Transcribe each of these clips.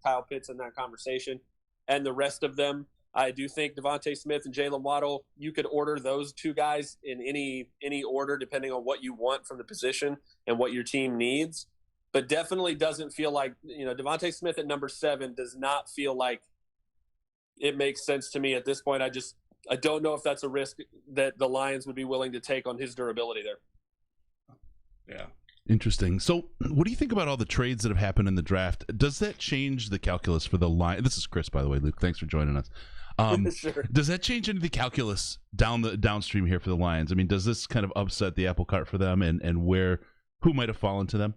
Kyle Pitts in that conversation, and the rest of them. I do think Devontae Smith and Jalen Waddle, you could order those two guys in any order depending on what you want from the position and what your team needs. But definitely doesn't feel like, Devontae Smith at number 7 does not feel like it makes sense to me at this point. I don't know if that's a risk that the Lions would be willing to take on his durability there. Yeah. Interesting. So what do you think about all the trades that have happened in the draft? Does that change the calculus for the Lions? This is Chris, by the way. Luke, thanks for joining us. Sure. Does that change any of the calculus downstream here for the Lions? I mean, does this kind of upset the apple cart for them and who might have fallen to them?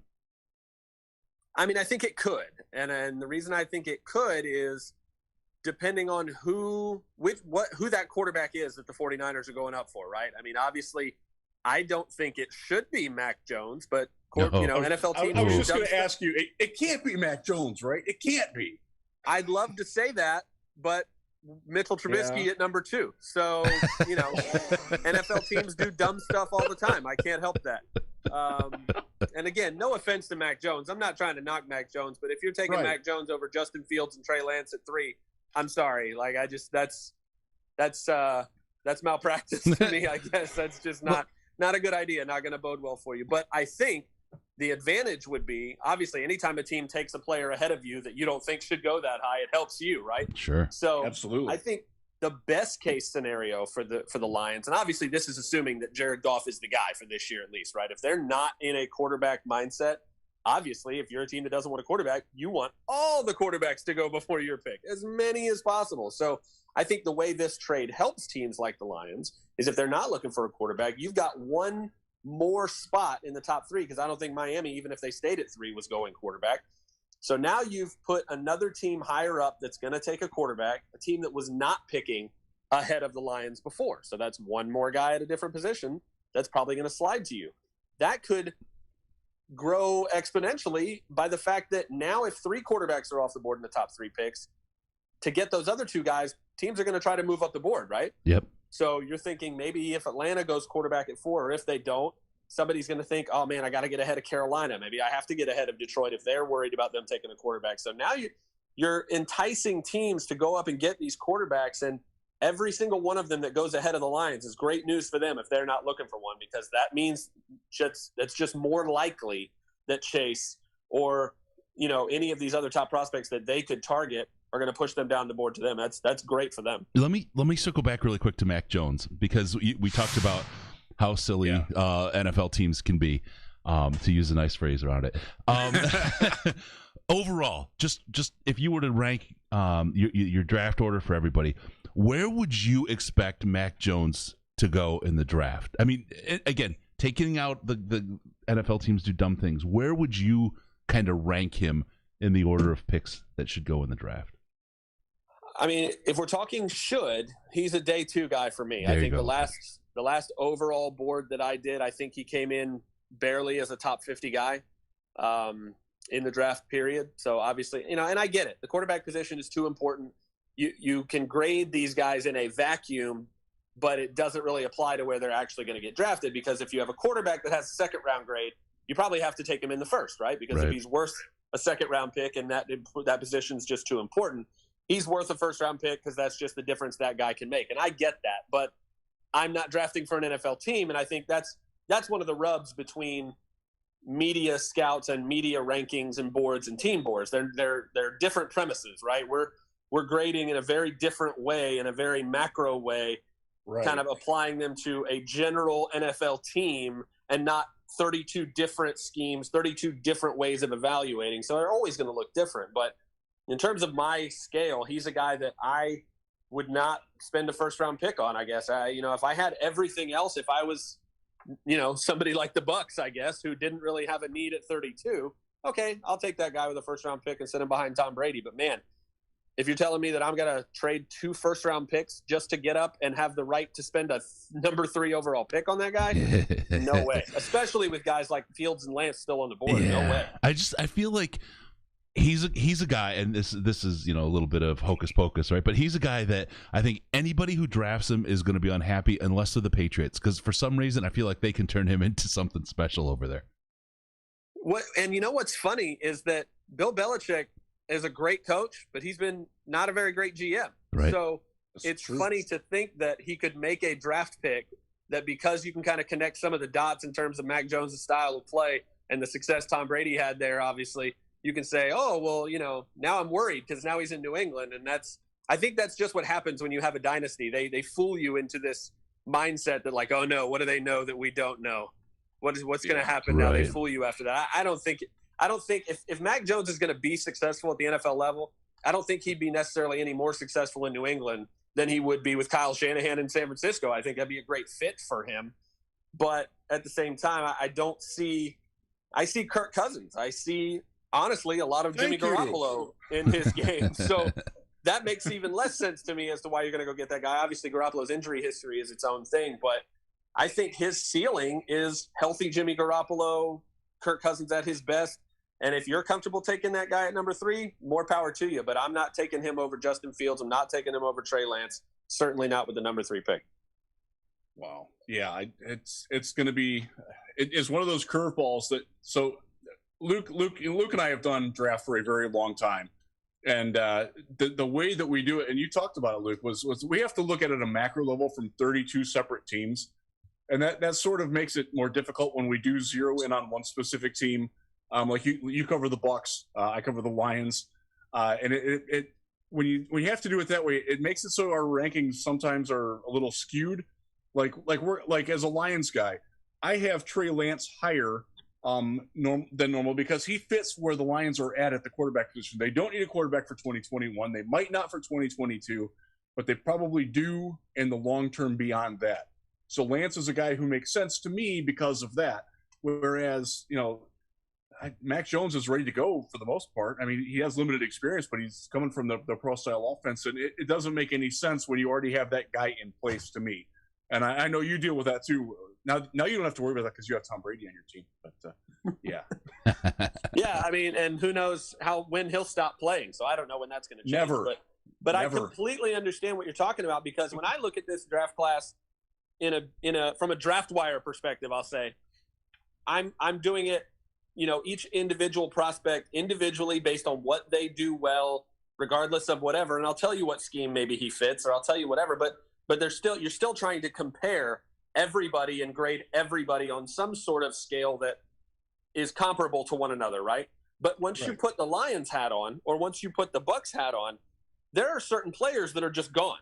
I mean, I think it could. And the reason I think it could is depending on who that quarterback is that the 49ers are going up for, right? I mean, obviously, I don't think it should be Mac Jones, but NFL teams. I was just going to ask you, it can't be Mac Jones, right? It can't be. I'd love to say that, but Mitchell Trubisky at number 2. So, NFL teams do dumb stuff all the time. I can't help that. And again, no offense to Mac Jones. I'm not trying to knock Mac Jones, but if you're taking Mac Jones over Justin Fields and Trey Lance at 3, I'm sorry. Like, that's malpractice to me, I guess. That's just not a good idea, not going to bode well for you. But I think the advantage would be, obviously, anytime a team takes a player ahead of you that you don't think should go that high, it helps you, right? Sure. So absolutely. I think the best case scenario for the Lions, and obviously this is assuming that Jared Goff is the guy for this year at least, right? If they're not in a quarterback mindset, obviously, if you're a team that doesn't want a quarterback, you want all the quarterbacks to go before your pick, as many as possible. So I think the way this trade helps teams like the Lions is if they're not looking for a quarterback, you've got one more spot in the top 3, because I don't think Miami, even if they stayed at 3, was going quarterback. So now you've put another team higher up that's going to take a quarterback, a team that was not picking ahead of the Lions before. So that's one more guy at a different position that's probably going to slide to you. That could grow exponentially by the fact that now if 3 quarterbacks are off the board in the top 3 picks, to get those other 2 guys, teams are going to try to move up the board, right? Yep. So you're thinking maybe if Atlanta goes quarterback at 4, or if they don't, somebody's going to think, oh, man, I got to get ahead of Carolina. Maybe I have to get ahead of Detroit if they're worried about them taking a quarterback. So now you're enticing teams to go up and get these quarterbacks, and every single one of them that goes ahead of the Lions is great news for them if they're not looking for one, because that means it's just more likely that Chase or any of these other top prospects that they could target are going to push them down the board to them. That's great for them. Let me circle back really quick to Mac Jones, because we talked about how silly NFL teams can be, to use a nice phrase around it. Overall, just if you were to rank your draft order for everybody, where would you expect Mac Jones to go in the draft? I mean, again, taking out the NFL teams do dumb things, where would you kind of rank him in the order of picks that should go in the draft? I mean, if we're talking he's a day 2 guy for me. I think the last overall board that I did, I think he came in barely as a top 50 guy in the draft period. So obviously, and I get it. The quarterback position is too important. You can grade these guys in a vacuum, but it doesn't really apply to where they're actually going to get drafted, because if you have a quarterback that has a 2nd round grade, you probably have to take him in the 1st, right? Because if he's worth a 2nd round pick and that position is just too important, he's worth a 1st round pick, because that's just the difference that guy can make. And I get that, but I'm not drafting for an NFL team. And I think that's one of the rubs between media scouts and media rankings and boards and team boards. They're different premises, right? We're grading in a very different way, in a very macro way, kind of applying them to a general NFL team and not 32 different schemes, 32 different ways of evaluating. So they're always going to look different. But in terms of my scale, he's a guy that I would not spend a 1st round pick on, I guess. If I had everything else, if I was, somebody like the Bucs, I guess, who didn't really have a need at 32, okay, I'll take that guy with a 1st round pick and sit him behind Tom Brady. But man, if you're telling me that I'm going to trade 2 1st round picks just to get up and have the right to spend a number 3 overall pick on that guy, no way. Especially with guys like Fields and Lance still on the board, no way. I feel like he's a guy, and this is a little bit of hocus pocus, right? But he's a guy that I think anybody who drafts him is going to be unhappy, unless they're the Patriots, because for some reason I feel like they can turn him into something special over there. And what's funny is that Bill Belichick is a great coach, but he's been not a very great GM. Right. So it's funny to think that he could make a draft pick that, because you can kind of connect some of the dots in terms of Mac Jones' style of play and the success Tom Brady had there, obviously, you can say, oh, well, now I'm worried because now he's in New England. And I think that's just what happens when you have a dynasty. They fool you into this mindset that, like, oh no, what do they know that we don't know? What's going to happen now? They fool you after that. I don't think if Mac Jones is going to be successful at the NFL level, I don't think he'd be necessarily any more successful in New England than he would be with Kyle Shanahan in San Francisco. I think that'd be a great fit for him. But at the same time, I see Kirk Cousins. I see, honestly, a lot of Jimmy Garoppolo in his game. So that makes even less sense to me as to why you're going to go get that guy. Obviously, Garoppolo's injury history is its own thing, but I think his ceiling is healthy Jimmy Garoppolo, Kirk Cousins at his best. And if you're comfortable taking that guy at number 3, more power to you. But I'm not taking him over Justin Fields. I'm not taking him over Trey Lance. Certainly not with the number 3 pick. Wow. Yeah, it's going to be – it's one of those curveballs that – so Luke and I have done draft for a very long time. And the way that we do it, and you talked about it, Luke, was we have to look at it at a macro level from 32 separate teams. And that sort of makes it more difficult when we do zero in on one specific team. Like you cover the Bucs, I cover the Lions, and it when you have to do it that way, it makes it so our rankings sometimes are a little skewed. Like as a Lions guy, I have Trey Lance higher than normal because he fits where the Lions are at the quarterback position. They don't need a quarterback for 2021. They might not for 2022, but they probably do in the long term beyond that. So Lance is a guy who makes sense to me because of that. Whereas, Mac Jones is ready to go for the most part. I mean, he has limited experience, but he's coming from the pro-style offense, and it doesn't make any sense when you already have that guy in place to me. And I know you deal with that too. Now you don't have to worry about that because you have Tom Brady on your team. But yeah. Yeah, I mean, and who knows when he'll stop playing. So I don't know when that's going to change. Never. But Never. I completely understand what you're talking about, because when I look at this draft class from a DraftWire perspective, I'll say I'm doing it, each individual prospect individually based on what they do well, regardless of whatever. And I'll tell you what scheme maybe he fits, or I'll tell you whatever. But you're still trying to compare everybody and grade everybody on some sort of scale that is comparable to one another, right? But once you put the Lions hat on, or once you put the Bucs hat on, there are certain players that are just gone.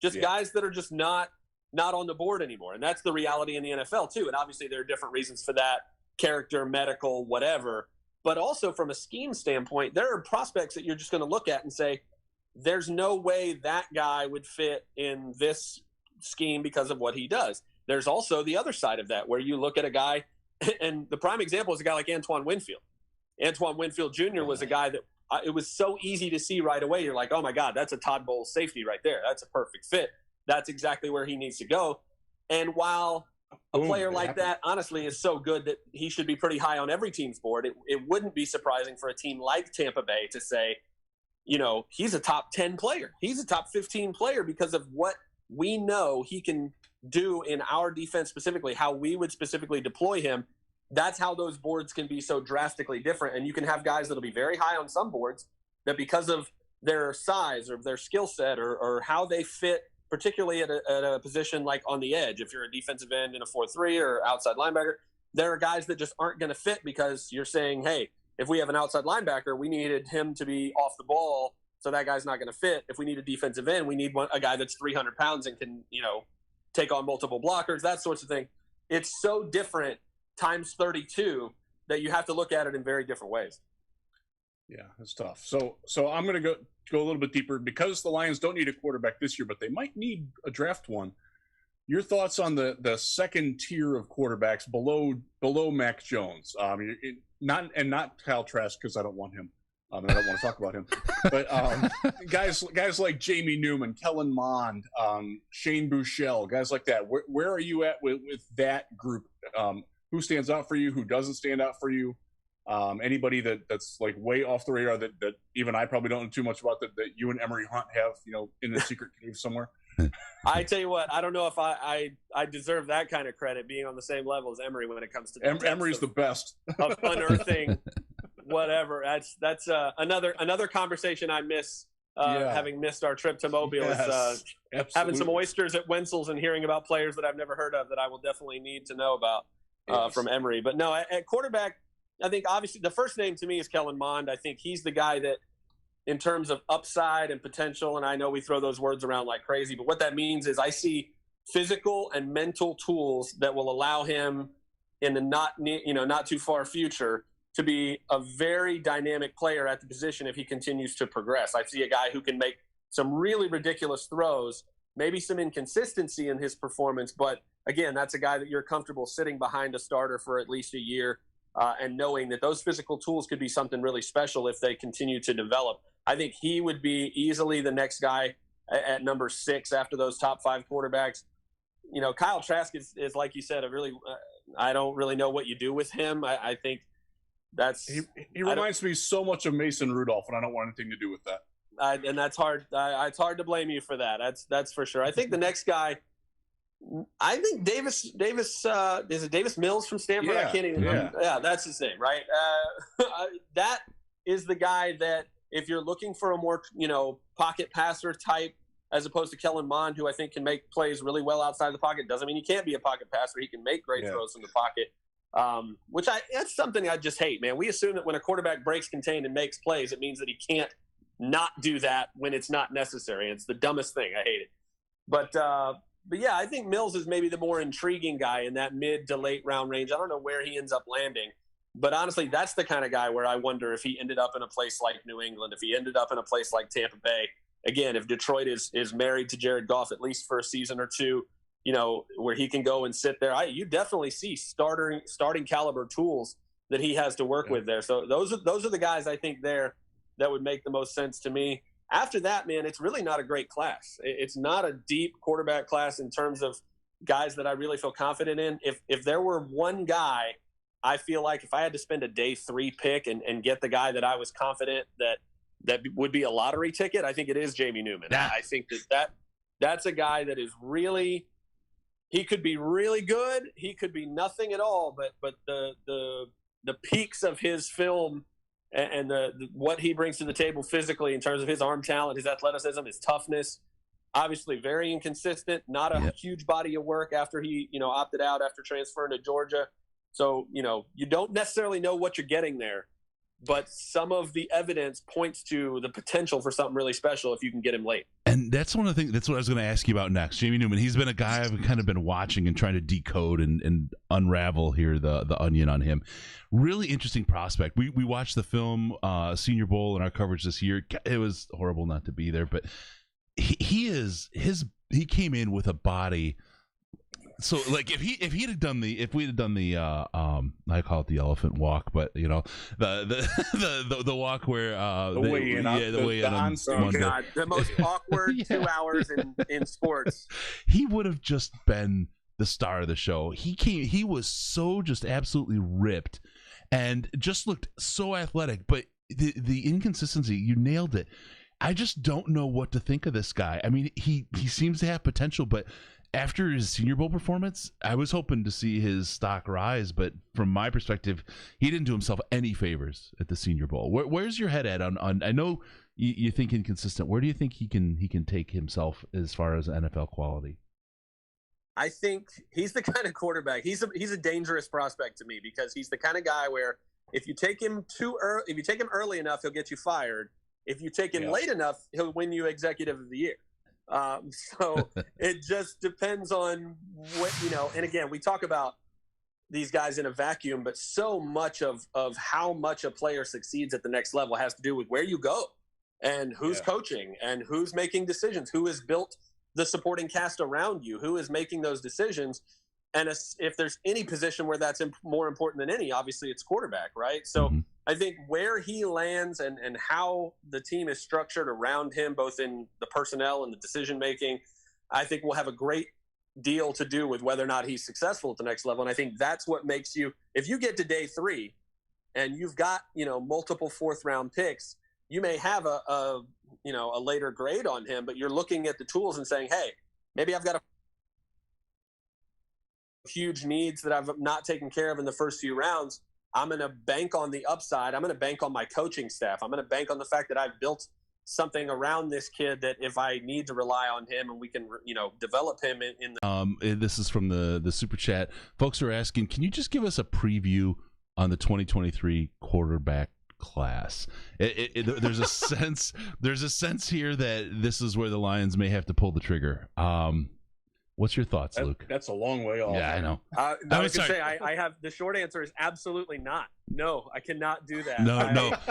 Guys that are just not on the board anymore. And that's the reality in the NFL too. And obviously there are different reasons for that, character, medical, whatever. But also from a scheme standpoint, there are prospects that you're just going to look at and say, there's no way that guy would fit in this scheme because of what he does. There's also the other side of that, where you look at a guy, and the prime example is a guy like Antoine Winfield. Antoine Winfield Jr. was a guy that it was so easy to see right away. You're like, oh my God, that's a Todd Bowles safety right there. That's a perfect fit. That's exactly where he needs to go. And while a player like that, honestly, is so good that he should be pretty high on every team's board, it wouldn't be surprising for a team like Tampa Bay to say, he's a top 10 player. He's a top 15 player because of what we know he can do in our defense, specifically how we would specifically deploy him. That's how those boards can be so drastically different. And you can have guys that'll be very high on some boards that, because of their size or their skill set or how they fit, particularly at a position like on the edge, if you're a defensive end in a 4-3 or outside linebacker, there are guys that just aren't going to fit because you're saying, hey, if we have an outside linebacker, we needed him to be off the ball, so that guy's not going to fit. If we need a defensive end, we need a guy that's 300 pounds and can, take on multiple blockers, that sorts of thing. It's so different times 32 that you have to look at it in very different ways. Yeah, it's tough. So I'm going to go a little bit deeper, because the Lions don't need a quarterback this year, but they might need a draft one. Your thoughts on the second tier of quarterbacks below Mac Jones? Not Kyle Trask, because I don't want him. And I don't want to talk about him. But guys like Jamie Newman, Kellen Mond, Shane Buechele, guys like that. Where are you at with that group? Who stands out for you? Who doesn't stand out for you? Anybody that's like way off the radar that even I probably don't know too much about that you and Emery Hunt have, in the secret cave somewhere? I tell you what, I don't know if I deserve that kind of credit, being on the same level as Emery when it comes to Emery's the best of unearthing whatever. That's another conversation I miss. Having missed our trip to Mobile, is having some oysters at Wenzel's and hearing about players that I've never heard of that I will definitely need to know about from Emory. But no, at quarterback, I think obviously the first name to me is Kellen Mond. I think he's the guy that, in terms of upside and potential, and I know we throw those words around like crazy, but what that means is I see physical and mental tools that will allow him in the not too far future to be a very dynamic player at the position if he continues to progress. I see a guy who can make some really ridiculous throws, maybe some inconsistency in his performance, but again, that's a guy that you're comfortable sitting behind a starter for at least a year and knowing that those physical tools could be something really special if they continue to develop. I think he would be easily the next guy at number 6 after those top 5 quarterbacks. Kyle Trask is like you said, I don't really know what you do with him. I think he reminds me so much of Mason Rudolph, and I don't want anything to do with that. And that's hard. It's hard to blame you for that. That's for sure. I think the next guy, I think Davis is it Davis Mills from Stanford? I can't even remember. Yeah, that's his name, right? That is the guy that, if you're looking for a more pocket passer type, as opposed to Kellen Mond, who I think can make plays really well outside the pocket. Doesn't mean he can't be a pocket passer. He can make great throws from the pocket. That's something I just hate, man. We assume that when a quarterback breaks contained and makes plays, it means that he can't not do that when it's not necessary. It's the dumbest thing. I hate it. But yeah, I think Mills is maybe the more intriguing guy in that mid to late round range. I don't know where he ends up landing, but honestly, that's the kind of guy where I wonder if he ended up in a place like New England, if he ended up in a place like Tampa Bay. Again, if Detroit is married to Jared Goff at least for a season or two, where he can go and sit there. You definitely see starting caliber tools that he has to work with there. So those are the guys I think there that would make the most sense to me. After that, man, it's really not a great class. It's not a deep quarterback class in terms of guys that I really feel confident in. If there were one guy, I feel like if I had to spend a day 3 pick and get the guy that I was confident that would be a lottery ticket, I think it is Jamie Newman. I think that's a guy that is really – he could be really good. He could be nothing at all, but the peaks of his film and what he brings to the table physically in terms of his arm talent, his athleticism, his toughness, obviously very inconsistent, not a huge body of work after he, opted out after transferring to Georgia. So, you don't necessarily know what you're getting there, but some of the evidence points to the potential for something really special if you can get him late. And that's one of the things, that's what I was going to ask you about next. Jamie Newman, he's been a guy I've kind of been watching and trying to decode and unravel here the onion on him. Really interesting prospect. We watched the film Senior Bowl in our coverage this year. It was horrible not to be there, but he came in with a body. So like if we had done the I call it the elephant walk, but the walk where the way in the most awkward 2 hours in sports. He would have just been the star of the show. He was so just absolutely ripped and just looked so athletic, but the inconsistency, you nailed it. I just don't know what to think of this guy. I mean, he seems to have potential, but after his Senior Bowl performance, I was hoping to see his stock rise, but from my perspective, he didn't do himself any favors at the Senior Bowl. Where's your head at on? I know you think inconsistent. Where do you think he can take himself as far as NFL quality? I think he's the kind of quarterback. He's a dangerous prospect to me because he's the kind of guy where if you take him early enough, he'll get you fired. If you take him late enough, he'll win you Executive of the Year. So it just depends on what, and again, we talk about these guys in a vacuum, but so much of how much a player succeeds at the next level has to do with where you go and who's coaching and who's making decisions, who has built the supporting cast around you, who is making those decisions. And if there's any position where that's more important than any, obviously it's quarterback, right? So I think where he lands and how the team is structured around him, both in the personnel and the decision-making, I think will have a great deal to do with whether or not he's successful at the next level. And I think that's what makes you, if you get to day 3 and you've got, multiple 4th-round picks, you may have a later grade on him, but you're looking at the tools and saying, hey, maybe I've got a huge needs that I've not taken care of in the first few rounds. I'm going to bank on the upside. I'm going to bank on my coaching staff. I'm going to bank on the fact that I've built something around this kid that if I need to rely on him and we can, develop him in the. This is from the super chat. Folks are asking, can you just give us a preview on the 2023 quarterback class? There's a sense here that this is where the Lions may have to pull the trigger. What's your thoughts, Luke? That's a long way off. Yeah, I know. I was going to say, I have the short answer is absolutely not. No, I cannot do that. No.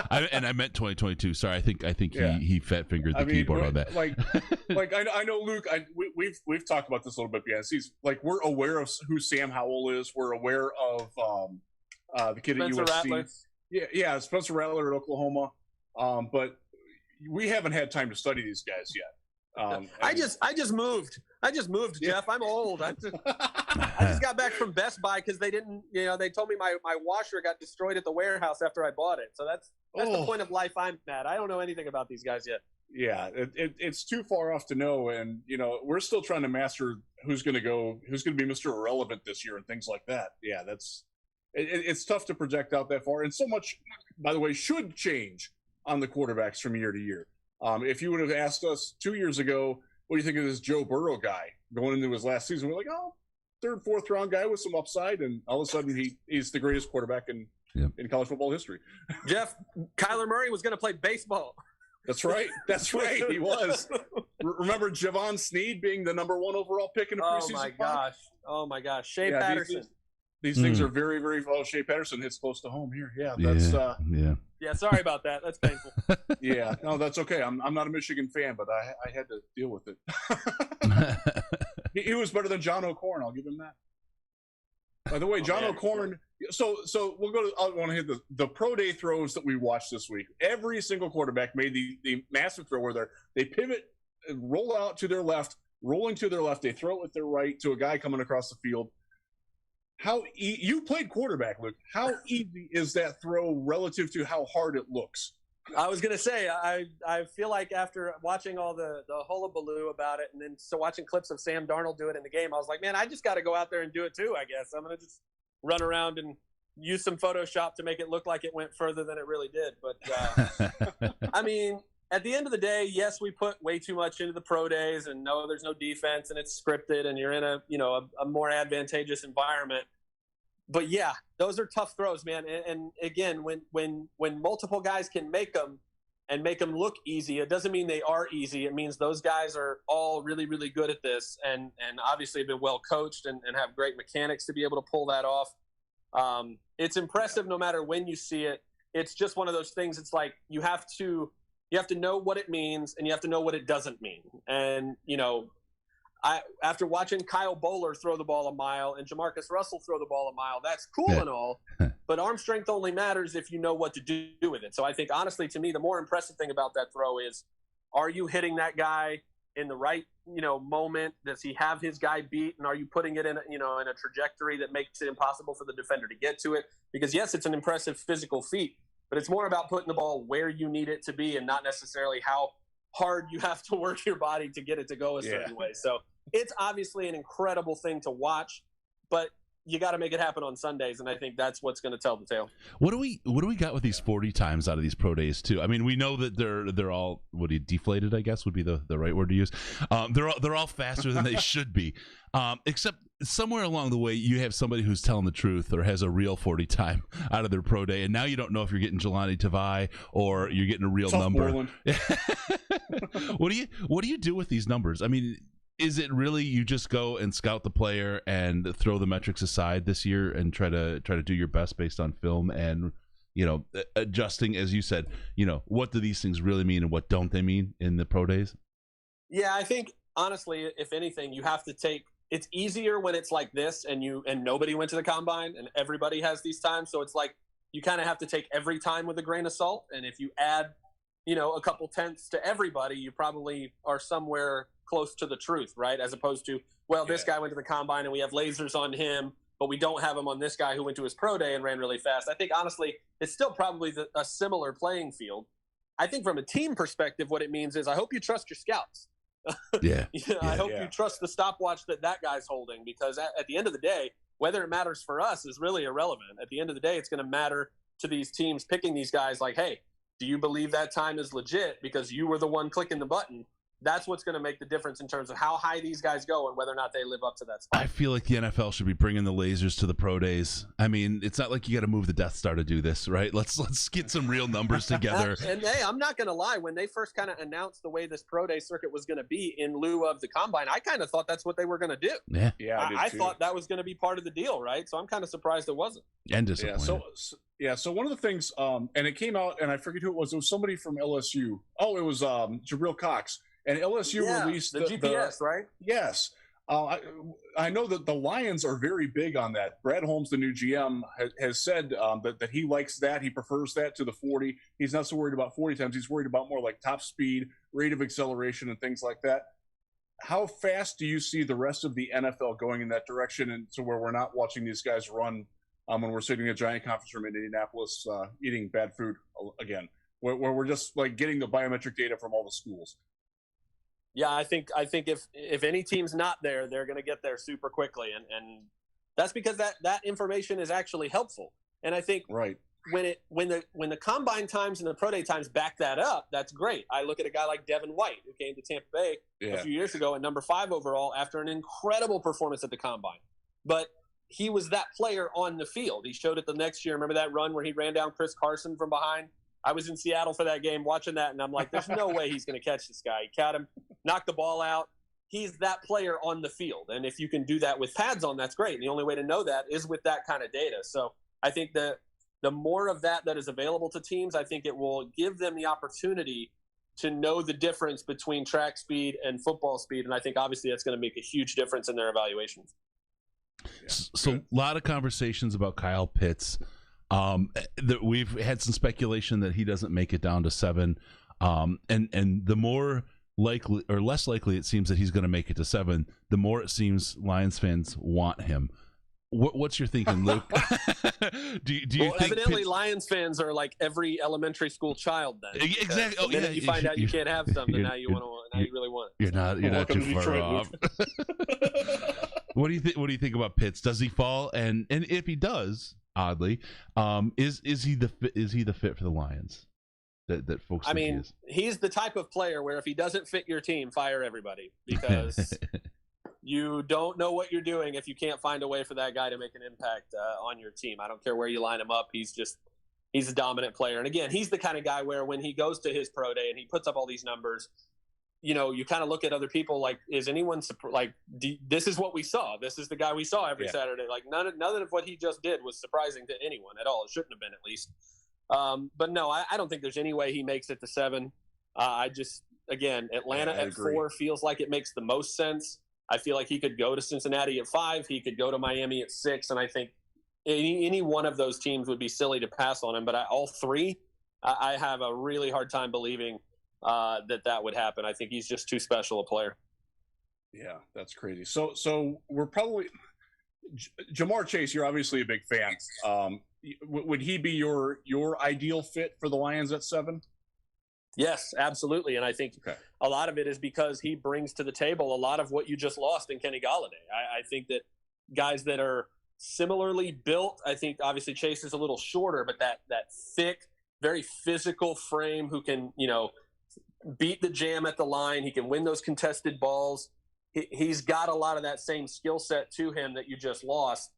I meant 2022. Sorry, I think he fat fingered the keyboard on that. Like I know Luke. We've talked about this a little bit. Yes, he's like, we're aware of who Sam Howell is. We're aware of the kid Spencer at USC. Rattler. Yeah, Spencer Rattler at Oklahoma. But we haven't had time to study these guys yet. I just moved, Jeff. I'm old. I just got back from Best Buy because they didn't, they told me my washer got destroyed at the warehouse after I bought it. So that's the point of life I'm at. I don't know anything about these guys yet. Yeah, it's too far off to know, and we're still trying to master who's going to be Mr. Irrelevant this year and things like that. Yeah, it's tough to project out that far, and so much, by the way, should change on the quarterbacks from year to year. If you would have asked us 2 years ago, what do you think of this Joe Burrow guy going into his last season? We're like, third, fourth round guy with some upside, and all of a sudden he's the greatest quarterback in college football history. Jeff, Kyler Murray was going to play baseball. That's right. He was. Remember Javon Sneed being the number 1 overall pick in the preseason? Oh my gosh. Shea Patterson. These things are very, very well. Shea Patterson hits close to home here. Yeah, that's Yeah, sorry about that. That's painful. Yeah, no, that's okay. I'm not a Michigan fan, but I had to deal with it. He was better than John O'Corn. I'll give him that. By the way, John O'Corn. So we'll go to. I want to hit the pro day throws that we watched this week. Every single quarterback made the massive throw where they pivot, roll out to their left, rolling to their left. They throw it with their right to a guy coming across the field. You played quarterback, Luke. How easy is that throw relative to how hard it looks? I was going to say, I feel like after watching all the hullabaloo about it and then watching clips of Sam Darnold do it in the game, I was like, man, I just got to go out there and do it too, I guess. I'm going to just run around and use some Photoshop to make it look like it went further than it really did. But, I mean, at the end of the day, yes, we put way too much into the pro days, and no, there's no defense, and it's scripted, and you're in a more advantageous environment. But yeah, those are tough throws, man. And again, when multiple guys can make them and make them look easy, it doesn't mean they are easy. It means those guys are all really, really good at this, and obviously have been well coached and have great mechanics to be able to pull that off. It's impressive no matter when you see it. It's just one of those things. It's like you have to know what it means, and you have to know what it doesn't mean. And after watching Kyle Bowler throw the ball a mile and Jamarcus Russell throw the ball a mile, that's cool and all, but arm strength only matters if you know what to do with it. So I think, honestly, to me, the more impressive thing about that throw is, are you hitting that guy in the right, moment? Does he have his guy beat? And are you putting it in a trajectory that makes it impossible for the defender to get to it? Because yes, it's an impressive physical feat, but it's more about putting the ball where you need it to be and not necessarily how hard you have to work your body to get it to go a certain way. So it's obviously an incredible thing to watch, but you got to make it happen on Sundays, and I think that's what's going to tell the tale. What do we got with these 40 times out of these pro days too? I mean, we know that they're all deflated, I guess would be the right word to use. They're all faster than they should be, except somewhere along the way you have somebody who's telling the truth or has a real 40 time out of their pro day, and now you don't know if you're getting Jelani Tavai or you're getting a real number. What do you do with these numbers? I mean, is it really you just go and scout the player and throw the metrics aside this year and try to do your best based on film and adjusting, as you said, what do these things really mean and what don't they mean in the pro days? Yeah, I think honestly, if anything, you have to take. It's easier when it's like this and nobody went to the combine and everybody has these times, so it's like you kind of have to take every time with a grain of salt. And if you add a couple tenths to everybody, you probably are somewhere close to the truth, right? As opposed to, this guy went to the combine and we have lasers on him, but we don't have him on this guy who went to his pro day and ran really fast. I think, honestly, it's still probably a similar playing field. I think from a team perspective, what it means is I hope you trust your scouts. I hope you trust the stopwatch that guy's holding, because at the end of the day, whether it matters for us is really irrelevant. At the end of the day, it's going to matter to these teams picking these guys like, hey, do you believe that time is legit because you were the one clicking the button? That's what's going to make the difference in terms of how high these guys go and whether or not they live up to that spot. I feel like the NFL should be bringing the lasers to the pro days. I mean, it's not like you got to move the Death Star to do this, right? Let's get some real numbers together. And hey, I'm not going to lie. When they first kind of announced the way this pro day circuit was going to be in lieu of the combine, I kind of thought that's what they were going to do. Yeah, I thought that was going to be part of the deal, right? So I'm kind of surprised it wasn't. And disappointed. So one of the things, and it came out, and I forget who it was. It was somebody from LSU. Oh, it was Jabril Cox. And LSU released the GPS, right? Yes. I know that the Lions are very big on that. Brad Holmes, the new GM, has said that he likes that. He prefers that to the 40. He's not so worried about 40 times. He's worried about more like top speed, rate of acceleration, and things like that. How fast do you see the rest of the NFL going in that direction, and to where we're not watching these guys run when we're sitting in a giant conference room in Indianapolis eating bad food again, where we're just like getting the biometric data from all the schools? Yeah, I think if any team's not there, they're going to get there super quickly, and that's because that information is actually helpful. And I think when the combine times and the pro day times back that up, that's great. I look at a guy like Devin White, who came to Tampa Bay a few years ago at number 5 overall after an incredible performance at the combine, but he was that player on the field. He showed it the next year. Remember that run where he ran down Chris Carson from behind? I was in Seattle for that game watching that, and I'm like, there's no way he's going to catch this guy. He caught him, knocked the ball out. He's that player on the field. And if you can do that with pads on, that's great. And the only way to know that is with that kind of data. So I think the more of that is available to teams, I think it will give them the opportunity to know the difference between track speed and football speed. And I think obviously that's going to make a huge difference in their evaluations. Yeah. So a lot of conversations about Kyle Pitts. We've had some speculation that he doesn't make it down to 7, and the more likely or less likely it seems that he's going to make it to 7, the more it seems Lions fans want him. What's your thinking, Luke? do you think evidently Lions fans are like every elementary school child then? Exactly. You find out you can't have something, now you really want it. You're not too far off. What do you think about Pitts? Does he fall? And if he does, oddly, is he the fit for the Lions that folks think he is? He's the type of player where if he doesn't fit your team, fire everybody, because you don't know what you're doing if you can't find a way for that guy to make an impact on your team. I don't care where you line him up. He's a dominant player. And again, he's the kind of guy where when he goes to his pro day and he puts up all these numbers, you kind of look at other people like, is anyone like, this is what we saw. This is the guy we saw every Saturday. Like none of what he just did was surprising to anyone at all. It shouldn't have been, at least. But no, I don't think there's any way he makes it to 7. Again, Atlanta at 4 feels like it makes the most sense. I feel like he could go to Cincinnati at 5. He could go to Miami at 6. And I think any one of those teams would be silly to pass on him. But all 3, I have a really hard time believing that would happen. I think he's just too special a player. Yeah, that's crazy. So we're probably Jamar Chase. You're obviously a big fan. Would he be your ideal fit for the Lions at 7? Yes, absolutely. And I think a lot of it is because he brings to the table a lot of what you just lost in Kenny Golladay. I think that guys that are similarly built, I think obviously Chase is a little shorter, but that thick, very physical frame who can, beat the jam at the line. He can win those contested balls. He's got a lot of that same skill set to him that you just lost.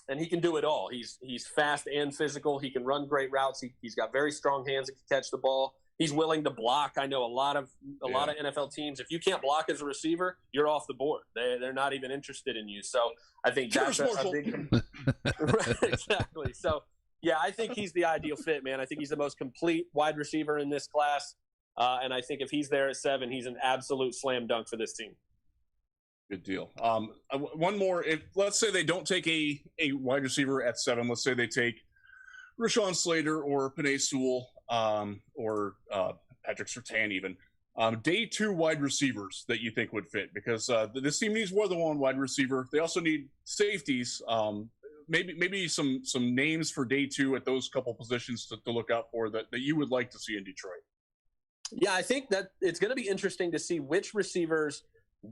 And he can do it all. He's fast and physical. He can run great routes. He's got very strong hands that can catch the ball. He's willing to block. I know a lot of NFL teams, if you can't block as a receiver, you're off the board. They're not even interested in you. So I think that's a big right, exactly. So yeah, I think he's the ideal fit, man. I think he's the most complete wide receiver in this class. And I think if he's there at 7, he's an absolute slam dunk for this team. Good deal. One more. Let's say they don't take a wide receiver at 7. Let's say they take Rashawn Slater or Penei Sewell or Patrick Surtain even. Day 2 wide receivers that you think would fit, because this team needs more than one wide receiver. They also need safeties. Maybe some names for day 2 at those couple positions to look out for that you would like to see in Detroit. Yeah, I think that it's going to be interesting to see which receivers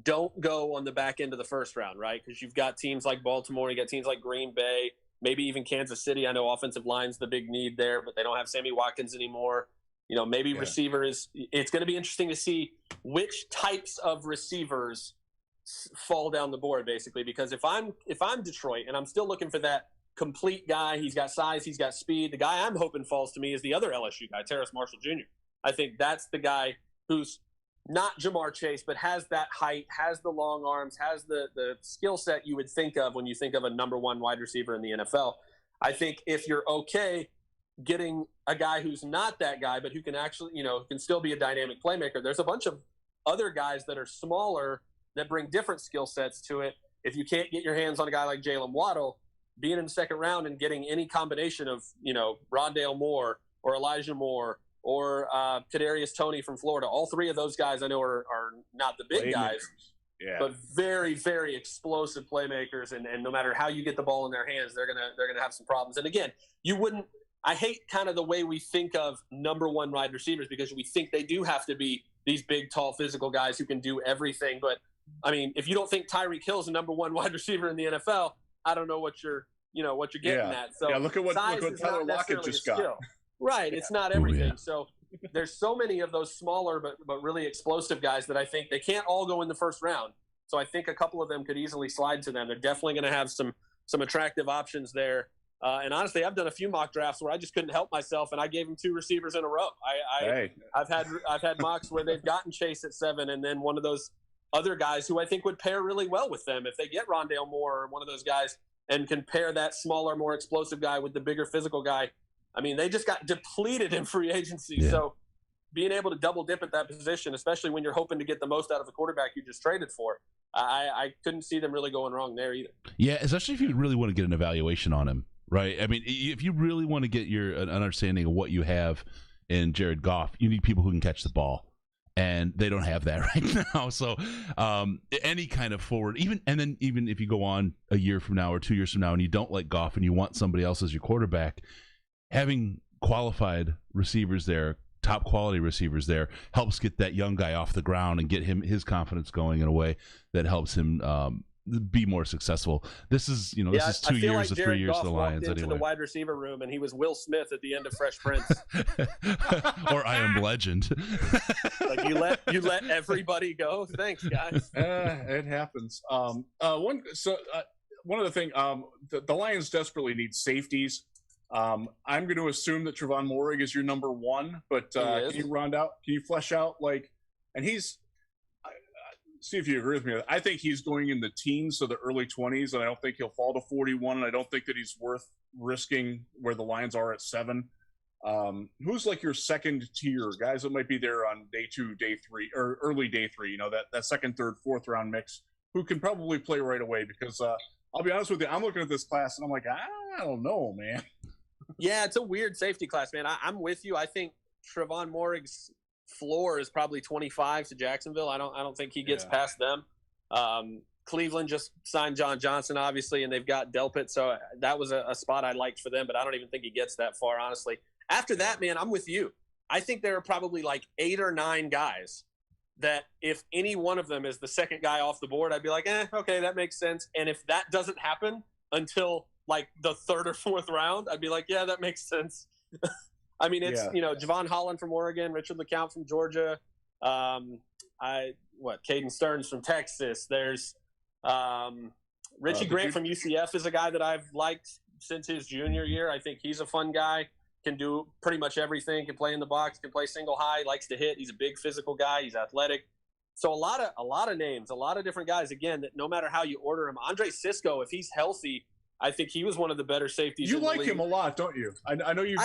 don't go on the back end of the first round, right? Because you've got teams like Baltimore, you got teams like Green Bay, maybe even Kansas City. I know offensive line's the big need there, but they don't have Sammy Watkins anymore. Maybe receivers. It's going to be interesting to see which types of receivers fall down the board, basically. Because if I'm Detroit and I'm still looking for that complete guy, he's got size, he's got speed. The guy I'm hoping falls to me is the other LSU guy, Terrace Marshall Jr. I think that's the guy who's not Jamar Chase, but has that height, has the long arms, has the skill set you would think of when you think of a number one wide receiver in the NFL. I think if you're okay getting a guy who's not that guy, but who can actually, can still be a dynamic playmaker, there's a bunch of other guys that are smaller that bring different skill sets to it. If you can't get your hands on a guy like Jalen Waddle, being in the second round and getting any combination of, Rondale Moore or Elijah Moore or Kadarius Toney from Florida. All three of those guys I know are not the big guys, but very, very explosive playmakers. And no matter how you get the ball in their hands, they're gonna have some problems. And again, I hate kind of the way we think of number one wide receivers, because we think they do have to be these big, tall, physical guys who can do everything. But I mean, if you don't think Tyreek Hill's a number one wide receiver in the NFL, I don't know what you're getting at. So look at what Tyler Lockett just got. Right, it's not everything. So there's so many of those smaller but really explosive guys that I think they can't all go in the first round. So I think a couple of them could easily slide to them. They're definitely going to have some attractive options there. And honestly, I've done a few mock drafts where I just couldn't help myself, and I gave them two receivers in a row. I've had mocks where they've gotten Chase at 7, and then one of those other guys who I think would pair really well with them if they get Rondale Moore or one of those guys and can pair that smaller, more explosive guy with the bigger physical guy. I mean, they just got depleted in free agency. Yeah. So being able to double dip at that position, especially when you're hoping to get the most out of a quarterback you just traded for, I couldn't see them really going wrong there either. Yeah, especially if you really want to get an evaluation on him, right? I mean, if you really want to get an understanding of what you have in Jared Goff, you need people who can catch the ball. And they don't have that right now. So any kind of forward, even if you go on a year from now or 2 years from now and you don't like Goff and you want somebody else as your quarterback, having qualified receivers there, top quality receivers there, helps get that young guy off the ground and get his confidence going in a way that helps him be more successcul. This is 2 years or 3 years Goff to the Lions into anyway. The wide receiver room, and he was Will Smith at the end of Fresh Prince. Or I Am Legend. Like you let everybody go. Thanks, guys. It happens. One other thing, the Lions desperately need safeties. I'm going to assume that Trevon Moehrig is your number one, but can you flesh out and he's. See if you agree with me. I think he's going in the teens, so the early 20s, and I don't think he'll fall to 41, and I don't think that he's worth risking where the Lions are at 7. Who's like your second tier, guys that might be there on day 2, day 3, or early day 3, that second, third, fourth round mix, who can probably play right away? Because I'll be honest with you, I'm looking at this class, and I'm like, I don't know, man. Yeah, it's a weird safety class, man. I'm with you. I think Trevon Moehrig's floor is probably 25 to Jacksonville. I don't think he gets past them. Cleveland just signed John Johnson, obviously, and they've got Delpit, so that was a spot I liked for them, but I don't even think he gets that far, honestly. After that, man, I'm with you. I think there are probably like 8 or 9 guys that if any one of them is the second guy off the board, I'd be like, okay, that makes sense. And if that doesn't happen until like the 3rd or 4th round, I'd be like, yeah, that makes sense. I mean, it's, Javon Holland from Oregon, Richard LeCount from Georgia, Caden Stearns from Texas. There's Richie Grant from UCF is a guy that I've liked since his junior year. I think he's a fun guy, can do pretty much everything, can play in the box, can play single high, likes to hit. He's a big physical guy. He's athletic. So a lot of names, a lot of different guys, again, that no matter how you order him. Andre Sisco, if he's healthy, I think he was one of the better safeties. You like him a lot, don't you? I know you.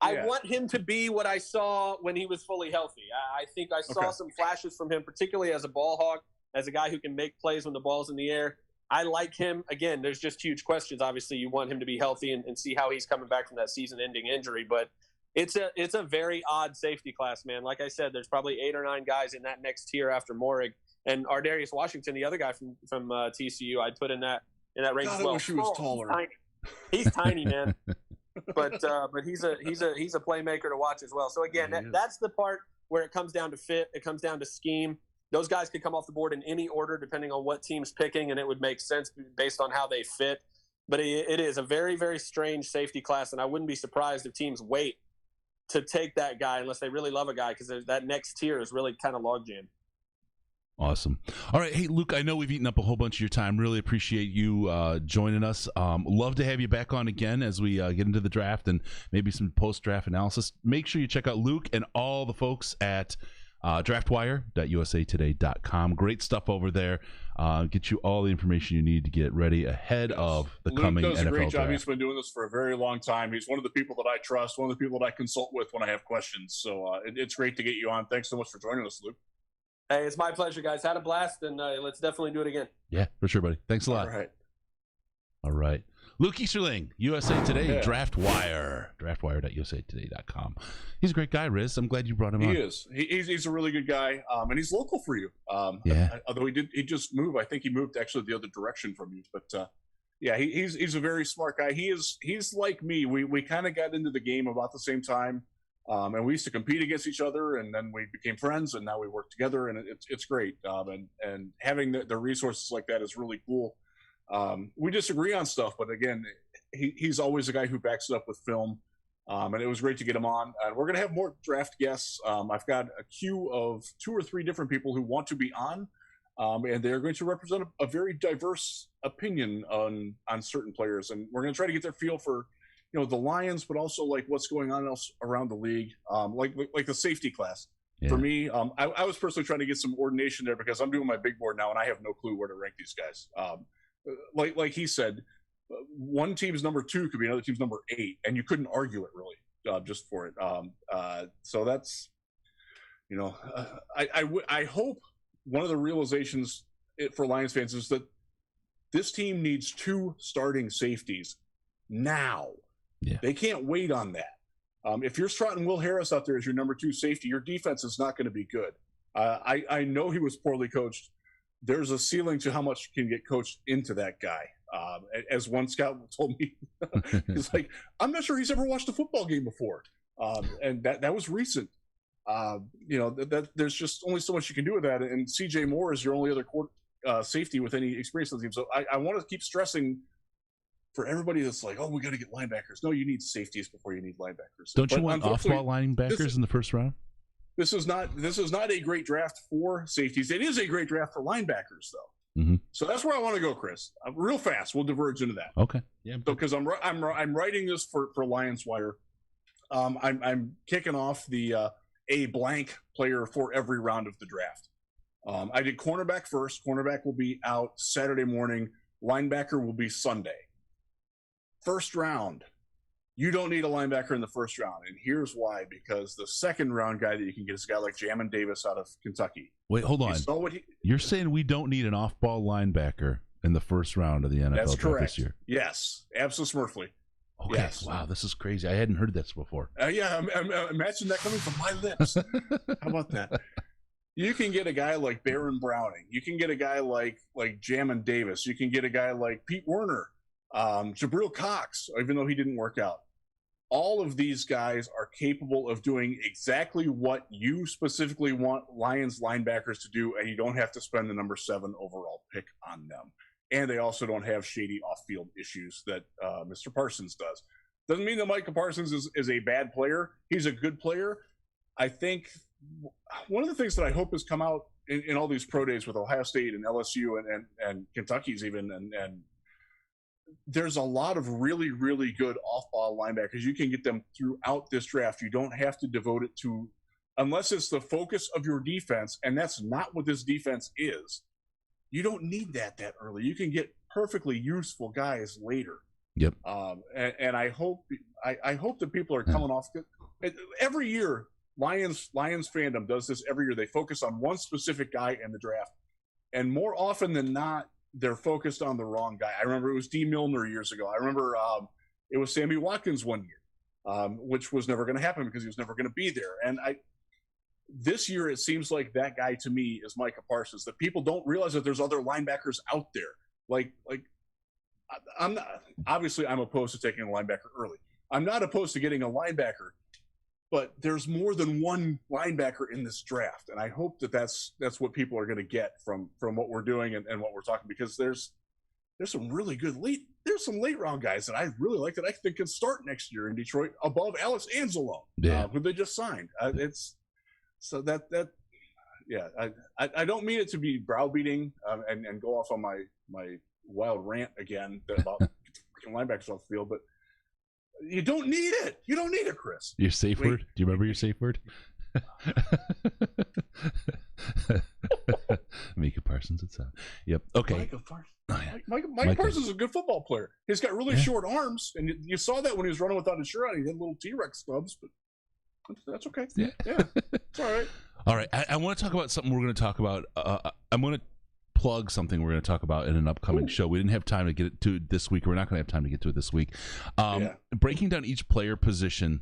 I want him to be what I saw when he was fully healthy. I think I saw some flashes from him, particularly as a ball hawk, as a guy who can make plays when the ball's in the air. I like him. Again, there's just huge questions. Obviously, you want him to be healthy and see how he's coming back from that season-ending injury. But it's a very odd safety class, man. Like I said, there's probably 8 or 9 guys in that next tier after Moehrig. And Ardarius Washington, the other guy from TCU, I'd put in that range as well. I wish he was taller. He's tiny, man. But he's a playmaker to watch as well. So again, that's the part where it comes down to fit. It comes down to scheme. those guys could come off the board in any order depending on what team's picking, and it would make sense based on how they fit. But it is a very, very strange safety class, and I wouldn't be surprised if teams wait to take that guy unless they really love a guy, because that next tier is really kind of logjam. Awesome. All right. Hey, Luke, I know we've eaten up a whole bunch of your time. Really appreciate you joining us. Love to have you back on again as we get into the draft and maybe some post-draft analysis. Make sure you check out Luke and all the folks at DraftWire.USAToday.com. Great stuff over there. Get you all the information you need to get ready ahead of the coming NFL draft. Luke does a great job. He's been doing this for a very long time. He's one of the people that I trust, one of the people that I consult with when I have questions. So it's great to get you on. Thanks so much for joining us, Luke. Hey, it's my pleasure, guys. Had a blast, and let's definitely do it again. Yeah, for sure, buddy. Thanks a lot. All right. Luke Easterling, USA Today, DraftWire, DraftWire.USAToday.com. He's a great guy, Riz. I'm glad you brought him on. He is. He's a really good guy, and he's local for you. Although he just moved. I think he moved actually the other direction from you. But he's a very smart guy. He's like me. We kind of got into the game about the same time. And we used to compete against each other, and then we became friends, and now we work together, and it's great. And having the resources like that is really cool. We disagree on stuff, but again, he's always a guy who backs it up with film. And it was great to get him on. And we're going to have more draft guests. I've got a queue of 2 or 3 different people who want to be on, and they're going to represent a very diverse opinion on certain players. And we're going to try to get their feel for the Lions, but also like what's going on else around the league, like the safety class. Yeah. For me, I was personally trying to get some ordination there because I'm doing my big board now and I have no clue where to rank these guys. Like he said, one team's number 2 could be another team's number 8, and you couldn't argue it really just for it. So that's, I hope one of the realizations for Lions fans is that this team needs 2 starting safeties now. Yeah. They can't wait on that. If you're trotting Will Harris out there as your number 2 safety, your defense is not going to be good. I know he was poorly coached. There's a ceiling to how much can get coached into that guy. As one scout told me, he's like, I'm not sure he's ever watched a football game before. And that was recent. There's just only so much you can do with that. And CJ Moore is your only other safety with any experience on the team. So I want to keep stressing for everybody that's like, oh, we got to get linebackers. No, you need safeties before you need linebackers. Don't you want off-ball linebackers in the first round? This is not a great draft for safeties. It is a great draft for linebackers, though. Mm-hmm. So that's where I want to go, Chris. Real fast, we'll diverge into that. Okay. Yeah. So because I'm writing this for Lions Wire, I'm kicking off the a blank player for every round of the draft. I did cornerback first. Cornerback will be out Saturday morning. Linebacker will be Sunday. First round, you don't need a linebacker in the first round, and here's why: because the second round guy that you can get is a guy like Jamin Davis out of Kentucky. Wait, hold on. You're saying we don't need an off-ball linebacker in the first round of the NFL draft this year? Yes, absolutely. Okay. Yes. Wow, this is crazy. I hadn't heard this before. Imagine that coming from my lips. How about that? You can get a guy like Baron Browning. You can get a guy like Jamin Davis. You can get a guy like Pete Werner, Jabril Cox, even though he didn't work out. All of these guys are capable of doing exactly what you specifically want Lions linebackers to do, and you don't have to spend the number 7 overall pick on them. And they also don't have shady off-field issues that Mr. Parsons does. Doesn't mean that Micah Parsons is a bad player. He's a good player. I think one of the things that I hope has come out in all these pro days with Ohio State and LSU and Kentucky's even, and there's a lot of really, really good off-ball linebackers. You can get them throughout this draft. You don't have to devote it to, unless it's the focus of your defense, and that's not what this defense is. You don't need that early. You can get perfectly useful guys later. Yep. And I hope that people are coming off. Every year, Lions fandom does this every year. They focus on one specific guy in the draft, and more often than not, they're focused on the wrong guy. I remember it was D. Milner years ago. I remember it was Sammy Watkins one year, which was never going to happen because he was never going to be there. And this year, it seems like that guy to me is Micah Parsons, that people don't realize that there's other linebackers out there. I'm opposed to taking a linebacker early. I'm not opposed to getting a linebacker but there's more than one linebacker in this draft, and I hope that's what people are going to get from what we're doing and what we're talking, because there's some really good there's some late round guys that I really like that I think can start next year in Detroit above Alex Anzalone, who they just signed. It's so that yeah, I don't mean it to be browbeating and go off on my wild rant again about linebackers off the field, but you don't need it. You don't need it, Chris. Your safe word? Do you remember your safe word? Micah Parsons, it's yep. Okay. Micah Parsons. Oh, yeah. Micah Parsons is a good football player. He's got really short arms, and you saw that when he was running without his shirt on. He had little T-Rex stubs, but that's okay. Yeah, it's all right. All right. I want to talk about something we're going to talk about. I'm going to plug something we're going to talk about in an upcoming show. We didn't have time to get to it this week. We're not going to have time to get to it this week. Breaking down each player position,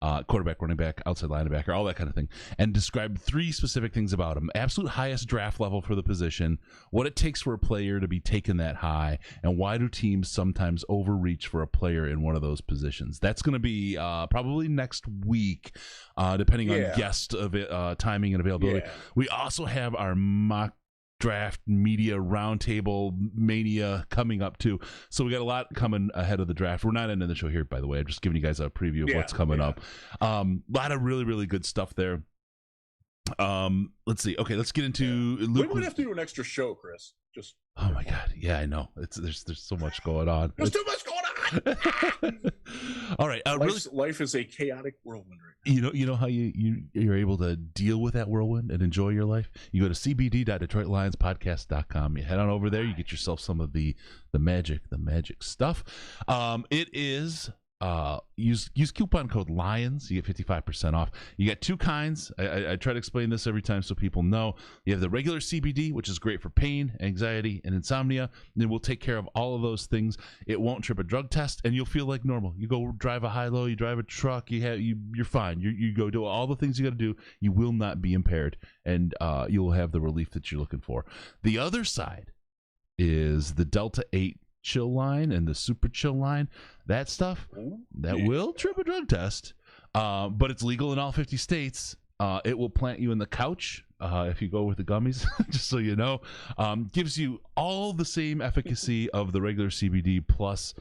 quarterback, running back, outside linebacker, all that kind of thing, and describe 3 specific things about them. Absolute highest draft level for the position, what it takes for a player to be taken that high, and why do teams sometimes overreach for a player in one of those positions. That's going to be probably next week, depending on guest timing and availability. We also have our mock draft media roundtable mania coming up too, so we got a lot coming ahead of the draft. We're not ending the show here, by the way. I'm just giving you guys a preview of what's coming up. A lot of really, really good stuff there. Let's see. Okay, let's get into Luke. We might have to do an extra show, Chris. Just oh my god, yeah, I know. There's so much going on. There's too much going on. All right, life is a chaotic whirlwind right now. You know how you're able to deal with that whirlwind and enjoy your life? You go to cbd.detroitlionspodcast.com. You head on over there, you get yourself some of the magic stuff. It is use coupon code LIONS. You get 55% off. You get 2 kinds. I try to explain this every time so people know. You have the regular CBD, which is great for pain, anxiety, and insomnia. And we'll take care of all of those things. It won't trip a drug test, and you'll feel like normal. You go drive a high-low, you drive a truck, you're fine. You go do all the things you got to do. You will not be impaired, and you'll have the relief that you're looking for. The other side is the Delta 8 chill line and the super chill line. That stuff that will trip a drug test, but it's legal in all 50 states. It will plant you in the couch if you go with the gummies, just so you know. Gives you all the same efficacy of the regular CBD, plus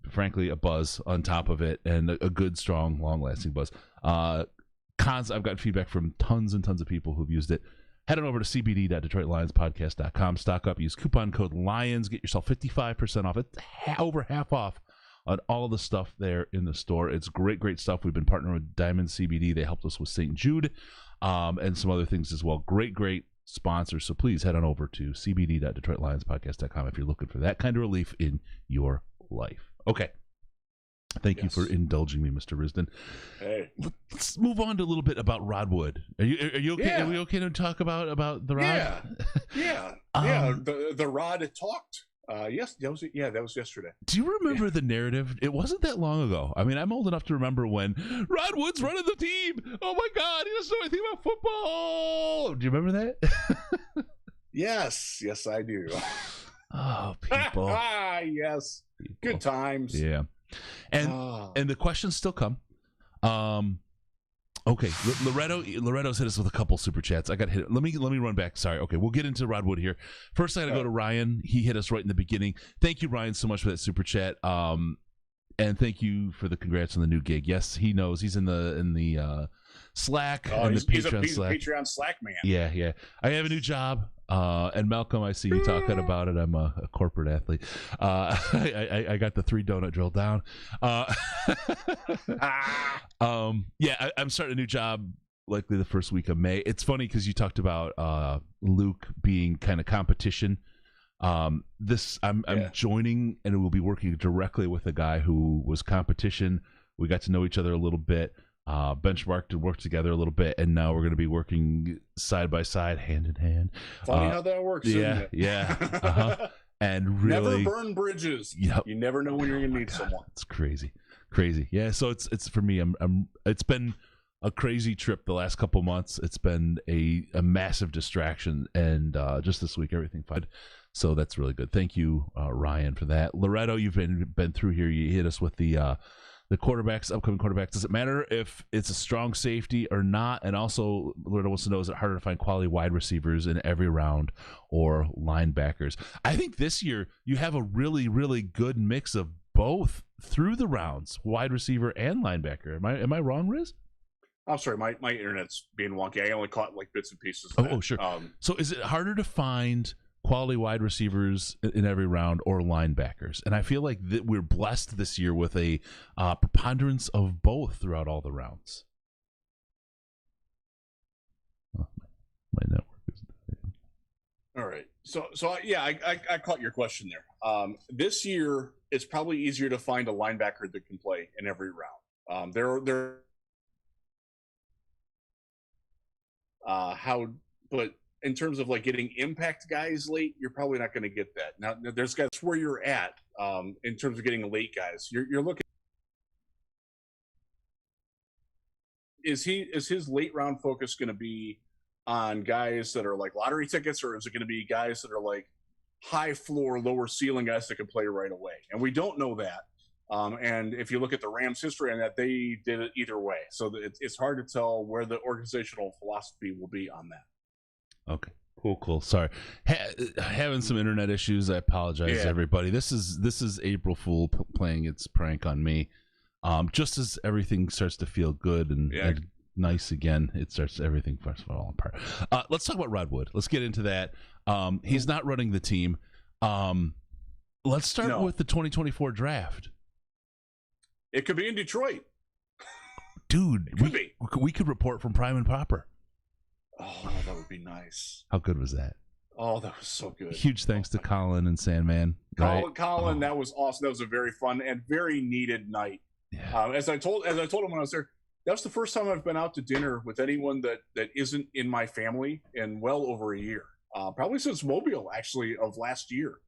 frankly a buzz on top of it, and a good, strong, long-lasting buzz. Cons, I've gotten feedback from tons and tons of people who've used it. Head on over to cbd.detroitlionspodcast.com. Stock up. Use coupon code LIONS. Get yourself 55% off. It's over half off on all the stuff there in the store. It's great stuff. We've been partnering with Diamond CBD. They helped us with St. Jude and some other things as well. Great sponsors. So please head on over to cbd.detroitlionspodcast.com if you're looking for that kind of relief in your life. Okay. Thank you for indulging me, Mr. Risden. Hey, let's move on to a little bit about Rod Wood. Are you okay? Yeah. Are we okay to talk about the Rod? Yeah. The Rod talked. Yes, that was yesterday. Do you remember the narrative? It wasn't that long ago. I mean, I'm old enough to remember when Rod Wood's running the team. Oh my God, he doesn't know anything about football. Do you remember that? Yes, I do. Oh, people. Yes, people. Good times. Yeah. And the questions still come. Okay, Loretto's hit us with a couple super chats. I got hit. Let me run back. Sorry. Okay, we'll get into Rod Wood here. First, I got to go to Ryan. He hit us right in the beginning. Thank you, Ryan, so much for that super chat. And thank you for the congrats on the new gig. Yes, he knows. He's in the Slack. He's a Patreon Slack man. Yeah. I have a new job. And Malcolm, I see you talking about it. I'm a corporate athlete. I got the 3 donut drill down. I'm starting a new job likely the first week of May. It's funny because you talked about Luke being kind of competition. I'm joining, and we'll be working directly with a guy who was competition. We got to know each other a little bit. Benchmarked and worked together a little bit, and now we're going to be working side by side, hand in hand. Funny how that works. Yeah. And really, never burn bridges. Yep. You never know when you're going to need someone. It's crazy. Yeah. So it's for me. It's been a crazy trip the last couple months. It's been a massive distraction, and just this week everything fine. So that's really good. Thank you, Ryan, for that. Loretto, you've been through here. You hit us with the the quarterbacks, upcoming quarterbacks. Does it matter if it's a strong safety or not? And also, Lord wants to know, is it harder to find quality wide receivers in every round or linebackers? I think this year you have a really, really good mix of both through the rounds, wide receiver and linebacker. Am I wrong, Riz? I'm sorry, my internet's being wonky. I only caught like bits and pieces. Oh, sure. So is it harder to find quality wide receivers in every round or linebackers? And I feel like we're blessed this year with a preponderance of both throughout all the rounds. Oh, my network is dying. All right. So yeah, I caught your question there. This year, it's probably easier to find a linebacker that can play in every round. But in terms of like getting impact guys late, you're probably not going to get that. Now, there's guys where you're at in terms of getting late guys. You're looking. Is his late round focus going to be on guys that are like lottery tickets, or is it going to be guys that are like high floor, lower ceiling guys that can play right away? And we don't know that. And if you look at the Rams' history on that, they did it either way. So it's hard to tell where the organizational philosophy will be on that. Okay, cool. Sorry, having some internet issues. I apologize, everybody. This is April Fool playing its prank on me. Just as everything starts to feel good and nice again, everything starts to fall apart. Let's talk about Redwood. Let's get into that. He's not running the team. Let's start with the 2024 draft. It could be in Detroit. Dude, we could report from Prime and Proper. Oh, that would be nice. How good was that? Oh, that was so good. Huge thanks to Colin and Sandman. Colin, that was awesome. That was a very fun and very needed night. Yeah. As I told him when I was there, that was the first time I've been out to dinner with anyone that isn't in my family in well over a year. Probably since Mobile, actually, of last year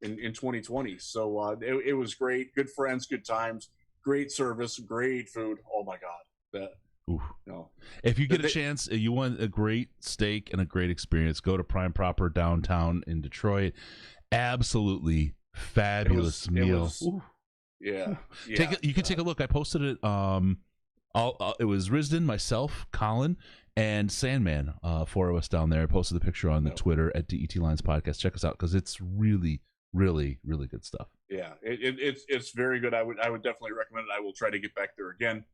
in 2020. So it was great. Good friends, good times, great service, great food. Oh, my God. If you get a chance, you want a great steak and a great experience, go to Prime Proper downtown in Detroit. Absolutely fabulous meal. You can take a look. I posted it. It was Risden, myself, Colin, and Sandman, four of us down there. I posted the picture on the Twitter at DET Lines Podcast. Check us out because it's really, really, really good stuff. Yeah, it's very good. I would definitely recommend it. I will try to get back there again.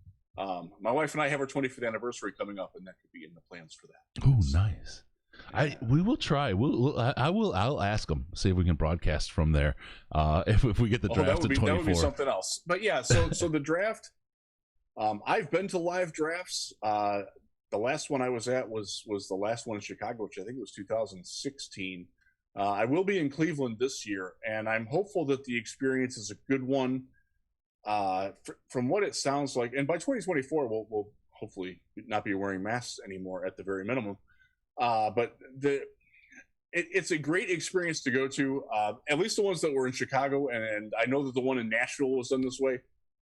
My wife and I have our 25th anniversary coming up, and that could be in the plans for that. Oh, nice. Yeah. We will try. I'll ask them, see if we can broadcast from there. If we get the draft at 24, that would be something else. But yeah, so the draft. I've been to live drafts. The last one I was at was the last one in Chicago, which I think was 2016. I will be in Cleveland this year, and I'm hopeful that the experience is a good one. From what it sounds like, and by 2024, we'll hopefully not be wearing masks anymore at the very minimum. But it's a great experience to go to. At least the ones that were in Chicago, and I know that the one in Nashville was done this way.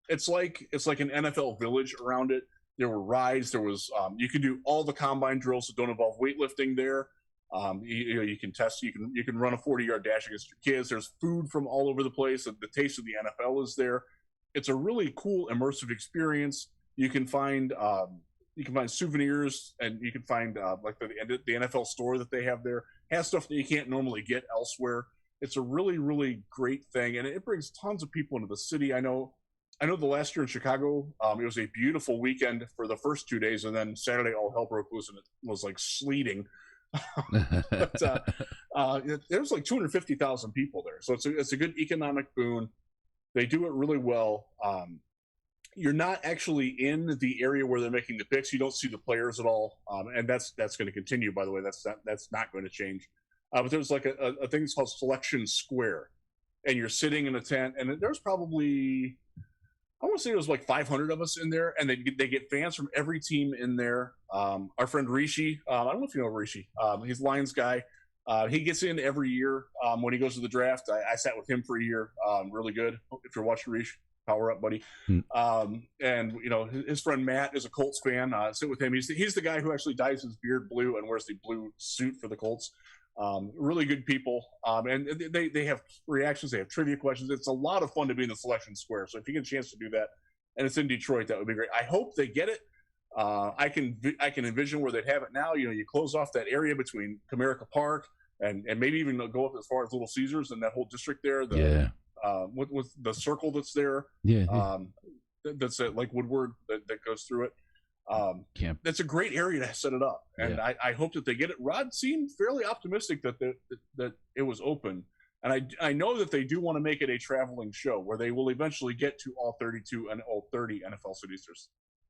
It's like an NFL village around it. There were rides. There was you can do all the combine drills that don't involve weightlifting there. You can test. You can run a 40-yard dash against your kids. There's food from all over the place. The taste of the NFL is there. It's a really cool immersive experience. You can find souvenirs, and you can find like the NFL store that they have there has stuff that you can't normally get elsewhere. It's a really, really great thing, and it brings tons of people into the city. I know the last year in Chicago, it was a beautiful weekend for the first 2 days, and then Saturday all hell broke loose, and it was like sleeting. But there was like 250,000 people there, so it's a good economic boon. They do it really well. You're not actually in the area where they're making the picks. You don't see the players at all, and that's going to continue. By the way, that's not going to change. But there's like a thing that's called Selection Square, and you're sitting in a tent, and there's probably, I want to say there was like 500 of us in there, and they get fans from every team in there. Our friend Rishi, I don't know if you know Rishi, he's Lions guy. He gets in every year when he goes to the draft. I sat with him for a year. Really good. If you're watching Rishi, power up, buddy. And his friend Matt is a Colts fan. Sit with him. He's the guy who actually dyes his beard blue and wears the blue suit for the Colts. Really good people. And they have reactions. They have trivia questions. It's a lot of fun to be in the Selection Square. So if you get a chance to do that, and it's in Detroit, that would be great. I hope they get it. I can envision where they'd have it now. You know, you close off that area between Comerica Park and maybe even go up as far as Little Caesars and that whole district there. With the circle that's there. That's at like Woodward that goes through it. That's a great area to set it up, and I hope that they get it. Rod seemed fairly optimistic that it was open, and I know that they do want to make it a traveling show where they will eventually get to all 32 and all 30 NFL cities.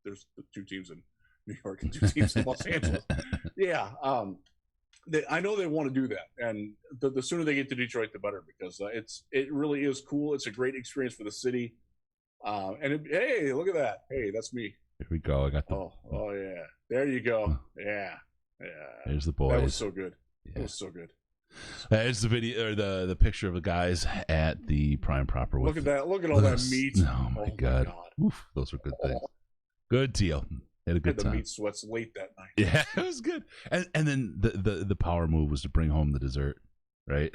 There's 2 teams in New York and 2 teams in Los Angeles. I know they want to do that, and the sooner they get to Detroit, the better, because it really is cool. It's a great experience for the city. Hey, look at that! Hey, that's me. Here we go. I got the. Oh yeah. There you go. Yeah. There's the boys. That was so good. That was so good. There's the video or the picture of the guys at the Prime Proper. Look at that! Look at all that meat. Oh my god! Oof, those were good things. Good deal. Had a good time. The meat sweats late that night. Yeah, it was good. And then the power move was to bring home the dessert, right?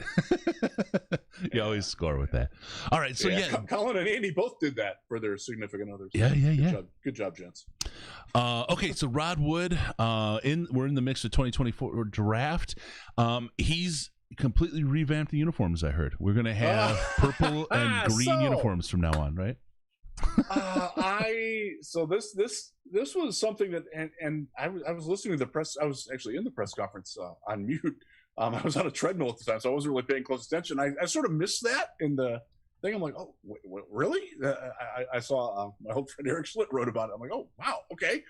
You always score with that. All right, so Colin and Andy both did that for their significant others. Yeah. Good job, gents. Okay, so Rod Wood, we're in the mix of 2024 draft. He's completely revamped the uniforms. I heard we're gonna have purple and green uniforms from now on, right? This was something that and I was listening to the press. I was actually in the press conference on mute. I was on a treadmill at the time, so I wasn't really paying close attention. I sort of missed that in the thing. I'm like, oh, wait, really? I saw my old friend Eric Schlitt wrote about it. I'm like, oh, wow, okay.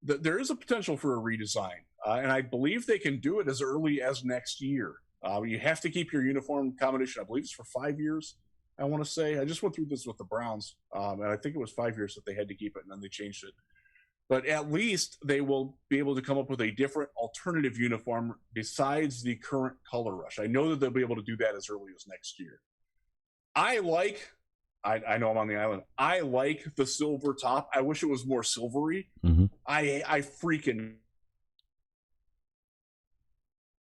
There is a potential for a redesign, and I believe they can do it as early as next year. You have to keep your uniform combination. I believe it's for 5 years. I want to say I just went through this with the Browns, and I think it was 5 years that they had to keep it, and then they changed it. But at least they will be able to come up with a different alternative uniform besides the current color rush. I know that they'll be able to do that as early as next year. I know I'm on the island. I like the silver top. I wish it was more silvery. Mm-hmm. I freaking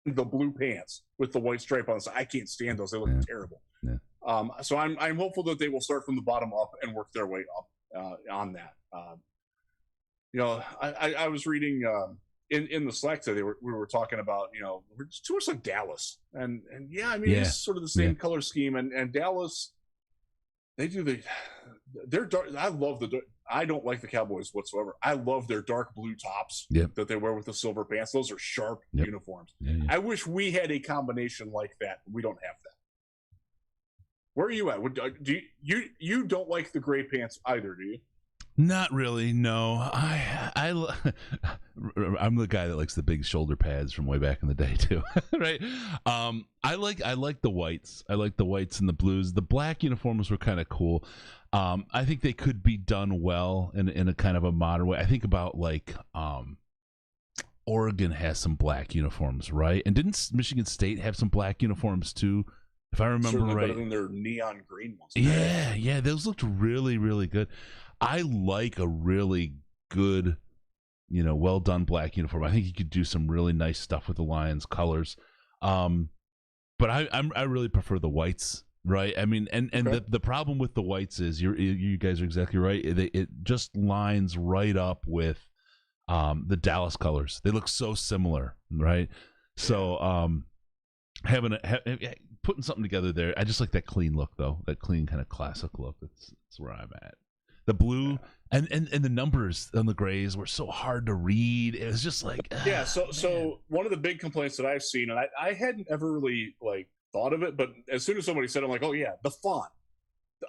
the blue pants with the white stripe on the side. I can't stand those. They look terrible. Yeah. So I'm hopeful that they will start from the bottom up and work their way up on that. I was reading in the Slack today. We were talking about we're just too much like Dallas, and it's sort of the same color scheme. And Dallas, they do they're dark. I don't like the Cowboys whatsoever. I love their dark blue tops that they wear with the silver pants. Those are sharp uniforms. Yeah. I wish we had a combination like that. We don't have that. Where are you at? Do you don't like the gray pants either, do you? Not really, no. I'm the guy that likes the big shoulder pads from way back in the day too, right? I like the whites. I like the whites and the blues. The black uniforms were kind of cool. I think they could be done well in a kind of a modern way. I think about like Oregon has some black uniforms, right? And didn't Michigan State have some black uniforms too? If I remember certainly right, better than their neon green ones. Yeah, those looked really, really good. I like a really good, well done black uniform. I think you could do some really nice stuff with the Lions colors, but I really prefer the whites, right? I mean, and the problem with the whites is you guys are exactly right. It just lines right up with the Dallas colors. They look so similar, right? So putting something together there. I just like that clean look, though. That clean kind of classic look. That's where I'm at. The blue and the numbers on the grays were so hard to read. It was just like So one of the big complaints that I've seen, and I hadn't ever really thought of it, but as soon as somebody said, I'm like, oh yeah, the font.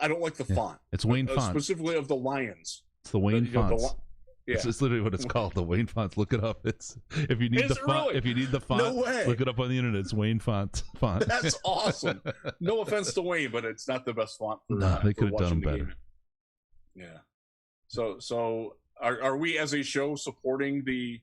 I don't like the font. It's Wayne font, specifically of the Lions. It's the Wayne fonts. It's literally what it's called, the Wayne fonts. Look it up. It's if you need font. Really? If you need the font, no way. Look it up on the internet. It's Wayne font. That's awesome. No offense to Wayne, but it's not the best font. They could have done better. Game. Yeah. So are we as a show supporting the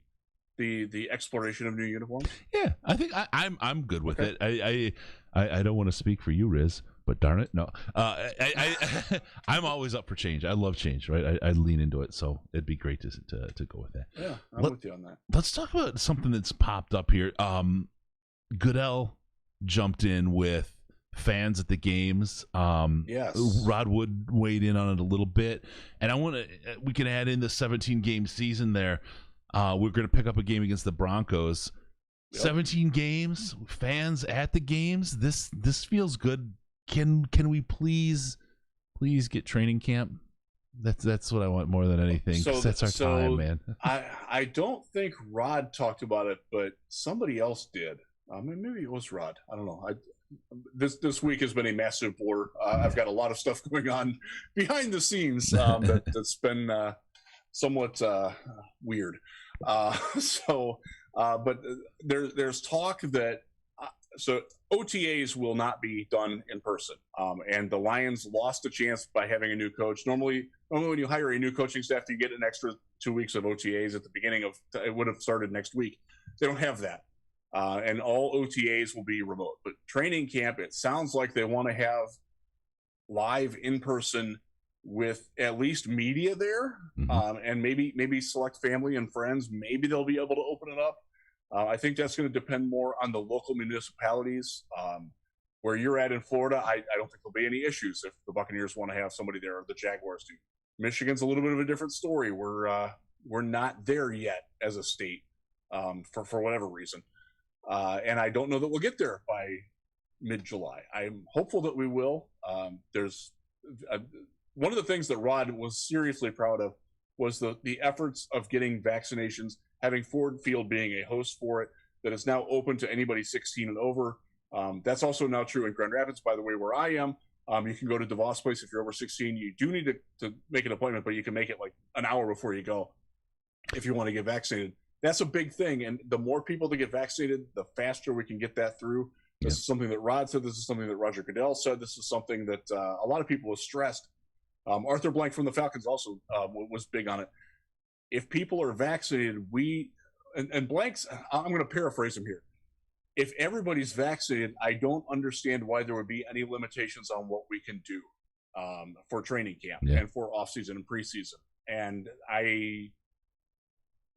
exploration of new uniforms? Yeah, I think I'm good with it. I don't want to speak for you, Riz, but darn it, no. I'm always up for change. I love change, right? I lean into it, so it'd be great to go with that. Yeah, I'm with you on that. Let's talk about something that's popped up here. Goodell jumped in with fans at the games. Yes. Rod Wood weighed in on it a little bit, and we can add in the 17-game season there. We're going to pick up a game against the Broncos. Yep. 17 games, fans at the games. This feels good. Can we please get training camp? That's what I want more than anything. So that's our time, man. I don't think Rod talked about it, but somebody else did. Maybe it was Rod. I don't know. This week has been a massive blur. I've got a lot of stuff going on behind the scenes that's been somewhat weird. But there's talk that so OTAs will not be done in person, and the Lions lost a chance by having a new coach. Normally when you hire a new coaching staff, you get an extra 2 weeks of OTAs at the beginning of. It would have started next week. They don't have that, and all OTAs will be remote. But training camp, it sounds like they want to have live in person with at least media there, and maybe select family and friends. Maybe they'll be able to open it up. I think that's going to depend more on the local municipalities. Where you're at in Florida, I don't think there'll be any issues if the Buccaneers want to have somebody there, or the Jaguars do. Michigan's a little bit of a different story. We're not there yet as a state, for whatever reason, and I don't know that we'll get there by mid-July. I'm hopeful that we will. There's one of the things that Rod was seriously proud of was the efforts of getting vaccinations, having Ford Field being a host for it, that is now open to anybody 16 and over. That's also now true in Grand Rapids, by the way, where I am. You can go to DeVos Place if you're over 16. You do need to make an appointment, but you can make it like an hour before you go if you want to get vaccinated. That's a big thing, and the more people that get vaccinated, the faster we can get that through. This is something that Rod said. This is something that Roger Goodell said. This is something that a lot of people have stressed. Arthur Blank from the Falcons also was big on it. If people are vaccinated, and Blank's, I'm going to paraphrase him here. If everybody's vaccinated, I don't understand why there would be any limitations on what we can do for training camp and for offseason and preseason. And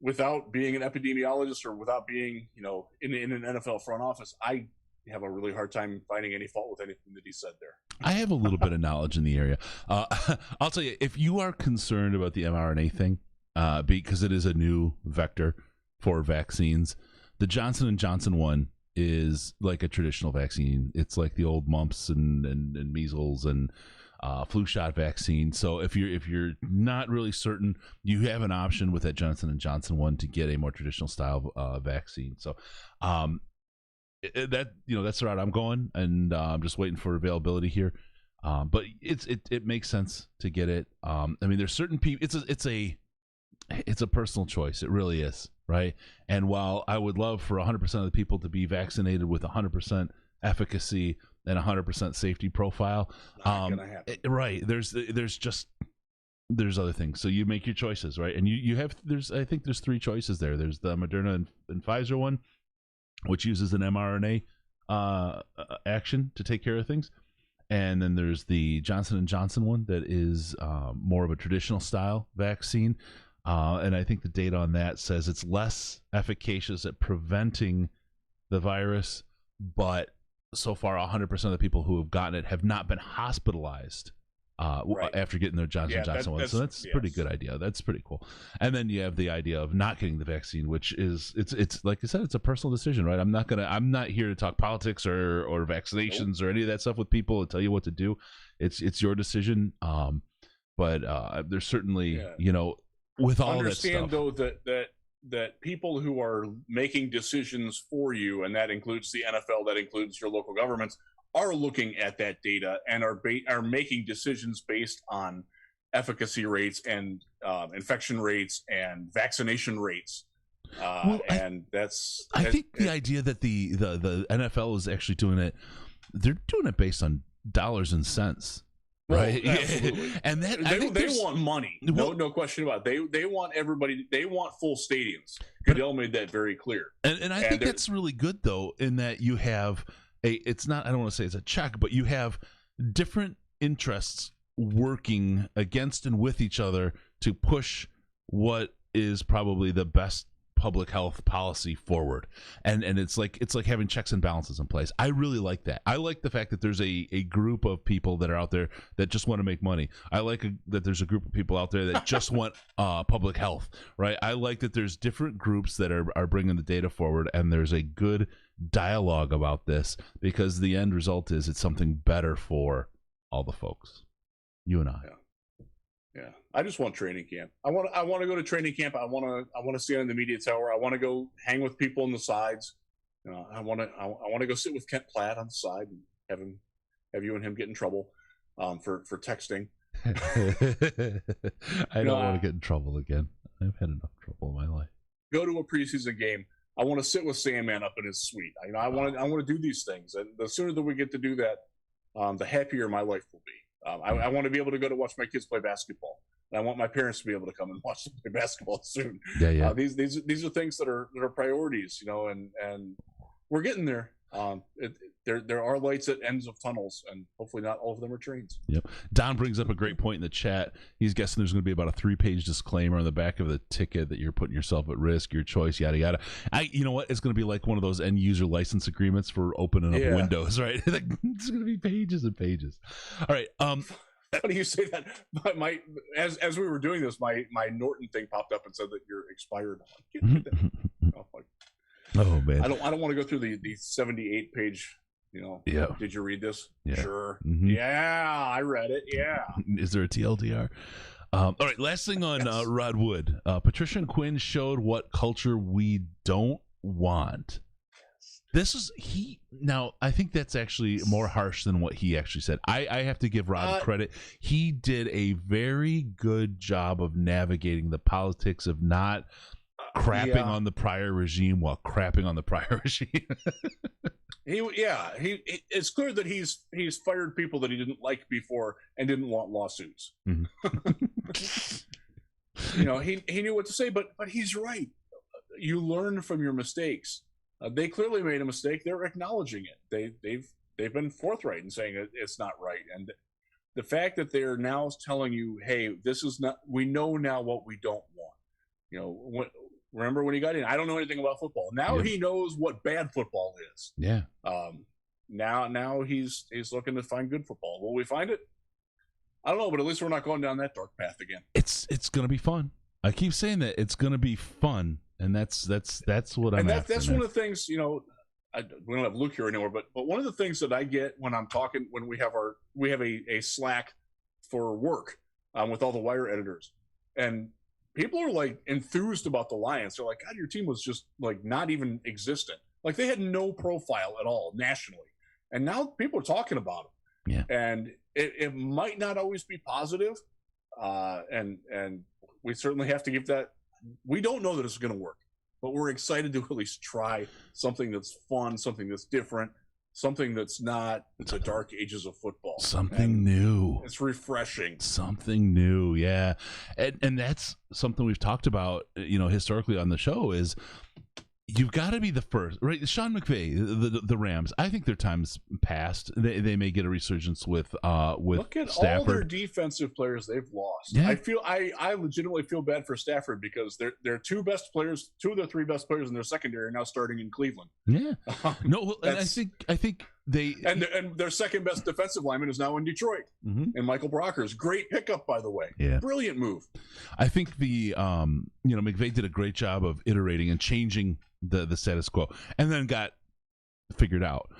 without being an epidemiologist or without being, in an NFL front office, I have a really hard time finding any fault with anything that he said there. I have a little bit of knowledge in the area. I'll tell you, if you are concerned about the mRNA thing, because it is a new vector for vaccines, the Johnson & Johnson one is like a traditional vaccine. It's like the old mumps and measles and flu shot vaccine. So if you're not really certain, you have an option with that Johnson & Johnson one to get a more traditional style vaccine. So that's the route I'm going, and I'm just waiting for availability here. But it makes sense to get it. There's certain people. It's a personal choice. It really is, right? And while I would love for 100% of the people to be vaccinated with 100% efficacy and 100% safety profile, not gonna happen. Right? There's other things. So you make your choices, right? And you have I think there's 3 choices there. There's the Moderna and Pfizer one, which uses an mRNA action to take care of things. And then there's the Johnson & Johnson one that is more of a traditional style vaccine. And I think the data on that says it's less efficacious at preventing the virus, but so far 100% of the people who have gotten it have not been hospitalized after getting their Johnson & Johnson one. So that's a pretty good idea. That's pretty cool. And then you have the idea of not getting the vaccine, which is it's like I said, it's a personal decision, right? I'm not here to talk politics or vaccinations or any of that stuff with people and tell you what to do. It's your decision. But there's certainly, with all that stuff. Understand though that people who are making decisions for you, and that includes the NFL, that includes your local governments, are looking at that data and are making decisions based on efficacy rates and infection rates and vaccination rates. I think the idea that the NFL is actually doing it, they're doing it based on dollars and cents. Right, absolutely. And they want money. No question about it. They want everybody. They want full stadiums. Goodell made that very clear. And I think that's really good though, in that you have it's not. I don't want to say it's a check, but you have different interests working against and with each other to push what is probably the best public health policy forward, and it's like having checks and balances in place. I really like that. I like the fact that there's a group of people that are out there that just want to make money. I like that there's a group of people out there that just want public health, right? I like that there's different groups that are bringing the data forward, and there's a good dialogue about this, because the end result is it's something better for all the folks, you and I. Yeah, I just want training camp. I want to go to training camp. I want to stay on the media tower. I want to go hang with people on the sides. I want to go sit with Kent Platt on the side and have you and him get in trouble for texting. I don't want to get in trouble again. I've had enough trouble in my life. Go to a preseason game. I want to sit with Sandman up in his suite. I want to do these things, and the sooner that we get to do that, the happier my life will be. I want to be able to go to watch my kids play basketball, and I want my parents to be able to come and watch them play basketball soon. Yeah. These are things that are priorities, and we're getting there. There are lights at ends of tunnels, and hopefully not all of them are trains. Yep. Don brings up a great point in the chat. He's guessing there's going to be about a 3-page disclaimer on the back of the ticket that you're putting yourself at risk, your choice, yada yada. You know what? It's going to be like one of those end user license agreements for opening up windows, right? It's going to be pages and pages. All right. Funny you say that. As we were doing this, my Norton thing popped up and said that you're expired. Oh man, I don't want to go through the 78-page. Yeah. Did you read this? Yeah. Sure. Mm-hmm. Yeah, I read it. Yeah. Is there a TLDR? All right. Last thing on Rod Wood. Patricia and Quinn showed what culture we don't want. This is Now, I think that's actually more harsh than what he actually said. I have to give Rod credit. He did a very good job of navigating the politics of not crapping on the prior regime while crapping on the prior regime. It's clear that he's fired people that he didn't like before and didn't want lawsuits. Mm-hmm. He knew what to say, but he's right. You learn from your mistakes. They clearly made a mistake. They're acknowledging it. They've been forthright in saying it's not right. And the fact that they're now telling you, hey, this is not. We know now what we don't want. Remember when he got in? I don't know anything about football. Now he knows what bad football is. Yeah. Now he's looking to find good football. Will we find it? I don't know, but at least we're not going down that dark path again. It's going to be fun. I keep saying that it's going to be fun, and that's what I'm after. That's one of the things. We don't have Luke here anymore, but one of the things that I get when I'm talking, when we have a Slack for work with all the wire editors, and people are like enthused about the Lions. They're like, God, your team was just like not even existent. Like they had no profile at all nationally. And now people are talking about them. Yeah. And it might not always be positive. And we certainly have to give that. We don't know that it's going to work, but we're excited to at least try something that's fun, something that's different, something that's not the dark ages of football. Something new. It's refreshing. Something new, yeah. And that's something we've talked about, historically on the show is you've got to be the first, right? Sean McVay, the Rams, I think their time's past. They may get a resurgence with Look at Stafford. all their defensive players they've lost. Yeah. I legitimately feel bad for Stafford because their two of their three best players in their secondary are now starting in Cleveland. Yeah. No, and I think they and their second best defensive lineman is now in Detroit. Mm-hmm. And Michael Brockers, great pickup by the way. Yeah. Brilliant move. I think the McVay did a great job of iterating and changing the status quo, and then got figured out.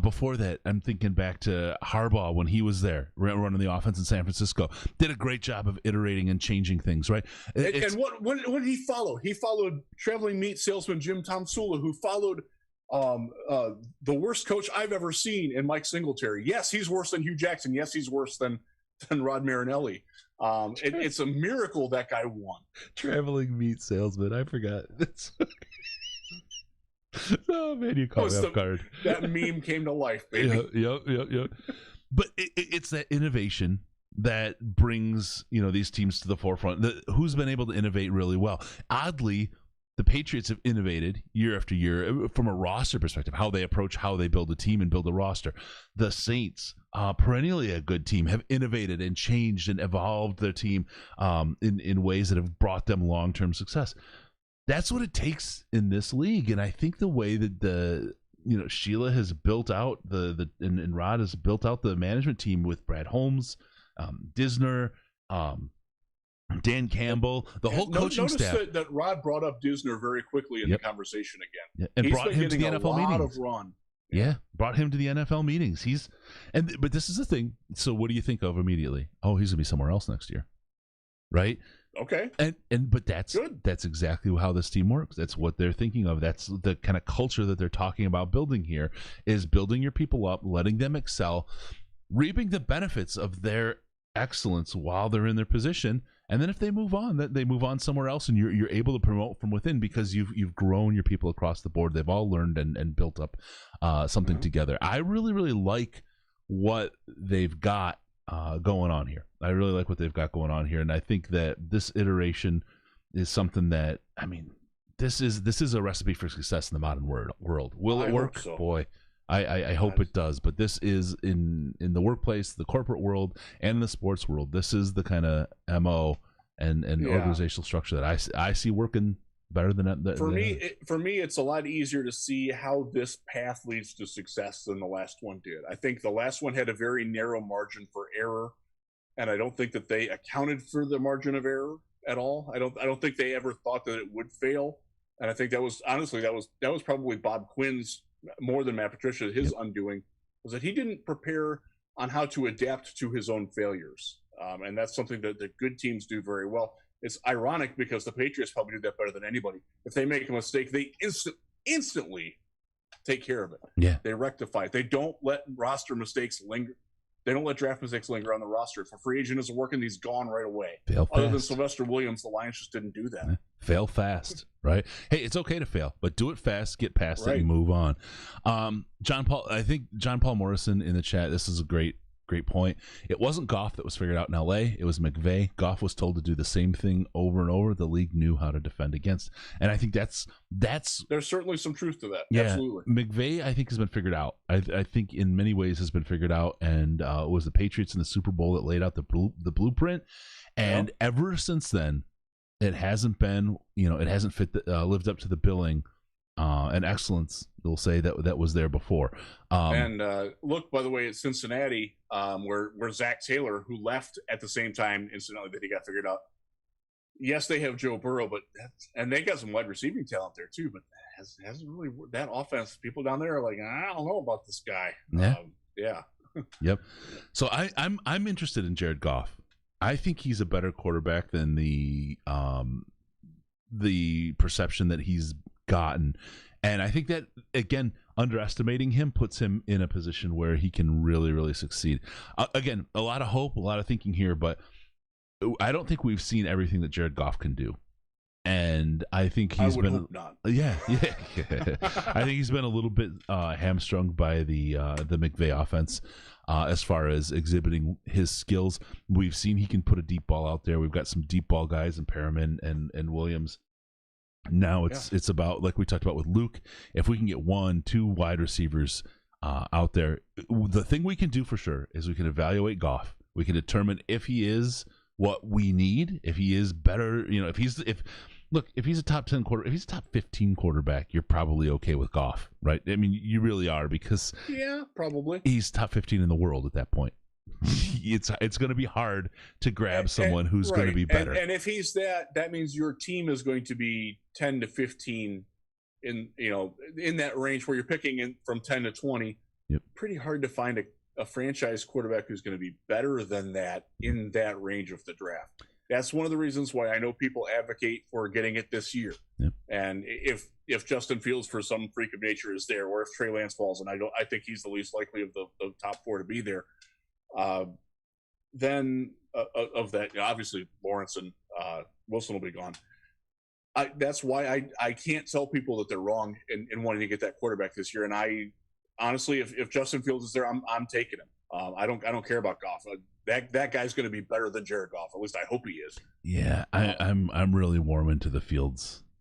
Before that, I'm thinking back to Harbaugh when he was there running the offense in San Francisco. Did a great job of iterating and changing things, right? And what did he follow? He followed traveling meat salesman Jim Tomsula, who followed the worst coach I've ever seen in Mike Singletary. Yes, he's worse than Hugh Jackson. Yes, he's worse than Rod Marinelli. It's a miracle that guy won. Traveling meat salesman. I forgot. Oh man, you caught me off guard. That meme came to life, baby. Yep. But it's that innovation that brings these teams to the forefront. Who's been able to innovate really well? Oddly, the Patriots have innovated year after year from a roster perspective, how they approach, how they build a team and build a roster. The Saints, perennially a good team, have innovated and changed and evolved their team in ways that have brought them long-term success. that's what it takes in this league. And I think the way that Sheila has built out and Rod has built out the management team with Brad Holmes, Disner, Dan Campbell, the whole coaching staff. Notice that Rod brought up Disner very quickly in the conversation again. And brought him to the NFL meetings. Of run. Yeah, brought him to the NFL meetings. But this is the thing. So what do you think of immediately? Oh, he's gonna be somewhere else next year, right? Okay. But that's good. That's exactly how this team works. That's what they're thinking of. That's the kind of culture that they're talking about building here, is building your people up, letting them excel, reaping the benefits of their excellence while they're in their position. And then if they move on, they move on somewhere else, and you're able to promote from within because you've grown your people across the board. They've all learned and built up something together. I really, really like what they've got going on here. I really like what they've got going on here, and I think that this iteration is something that, I mean, this is a recipe for success in the modern world. Will it work? So. Boy, I hope it does. But this is in the workplace, the corporate world, and the sports world. This is the kind of MO and organizational structure that I see working better than that. For me, it's a lot easier to see how this path leads to success than the last one did. I think the last one had a very narrow margin for error, and I don't think that they accounted for the margin of error at all. I don't think they ever thought that it would fail, and I think that was probably Bob Quinn's, more than Matt Patricia, his undoing, was that he didn't prepare on how to adapt to his own failures, and that's something that the good teams do very well. It's ironic because the Patriots probably do that better than anybody. If they make a mistake, they instantly take care of it. Yeah, they rectify it. They don't let roster mistakes linger. They don't let draft mistakes linger on the roster. If a free agent isn't working, he's gone right away. Fail fast. Other than Sylvester Williams, the Lions just didn't do that. Fail fast, right? Hey, it's okay to fail, but do it fast, get past it, and move on. John Paul Morrison in the chat, this is a great point. It wasn't Goff that was figured out in LA. It was McVay. Goff was told to do the same thing over and over. The league knew how to defend against. And I think that's there's certainly some truth to that. Yeah, absolutely. McVay, I think, has been figured out. I think in many ways has been figured out. And it was the Patriots in the Super Bowl that laid out the blueprint. And ever since then, it hasn't been, it hasn't lived up to the billing and excellence, they'll say, that was there before. And look, by the way, at Cincinnati, where Zach Taylor, who left at the same time, incidentally, that he got figured out. Yes, they have Joe Burrow, and they got some wide receiving talent there too, but hasn't really, that offense, people down there are like, I don't know about this guy. Yeah. Yep. So I'm interested in Jared Goff. I think he's a better quarterback than the perception that he's gotten. And I think that, again, underestimating him puts him in a position where he can really, really succeed. Again, a lot of hope, a lot of thinking here, but I don't think we've seen everything that Jared Goff can do. And I think he's been hope not. Yeah. I think he's been a little bit hamstrung by the McVay offense as far as exhibiting his skills. We've seen he can put a deep ball out there. We've got some deep ball guys in Perriman and Williams. Now it's about, like we talked about with Luke, if we can get 1-2 wide receivers out there, the thing we can do for sure is we can evaluate Goff. We can determine if he is what we need, if he is better, if he's a top 10 quarter, if he's a top 15 quarterback, you're probably okay with Goff, right? I mean, you really are, because probably he's top 15 in the world at that point. It's going to be hard to grab someone who's going to be better. And if he's that means your team is going to be 10 to 15 in that range where you're picking from 10 to 20. Yep. Pretty hard to find a franchise quarterback who's going to be better than that in that range of the draft. That's one of the reasons why I know people advocate for getting it this year. Yep. And if Justin Fields, for some freak of nature, is there, or if Trey Lance falls, and I think he's the least likely of the top 4 to be there. Then of that, obviously Lawrence and Wilson will be gone. That's why I can't tell people that they're wrong in wanting to get that quarterback this year. And I honestly, if Justin Fields is there, I'm taking him. I don't care about Goff. That guy's going to be better than Jared Goff. At least I hope he is. Yeah, I'm really warm into the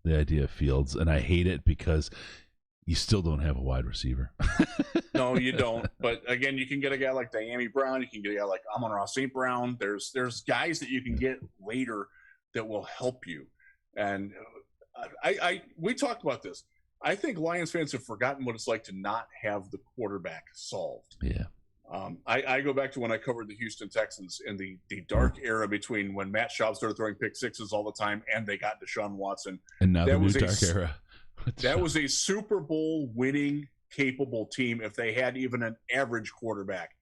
idea of Fields, and I hate it because you still don't have a wide receiver. No, you don't. But again, you can get a guy like Diami Brown. You can get a guy like Amon-Ra St. Brown. There's guys that you can get later that will help you. And we talked about this. I think Lions fans have forgotten what it's like to not have the quarterback solved. Yeah. I go back to when I covered the Houston Texans in the dark era between when Matt Schaub started throwing pick sixes all the time and they got Deshaun Watson. And now the new dark era. That was a Super Bowl winning capable team if they had even an average quarterback,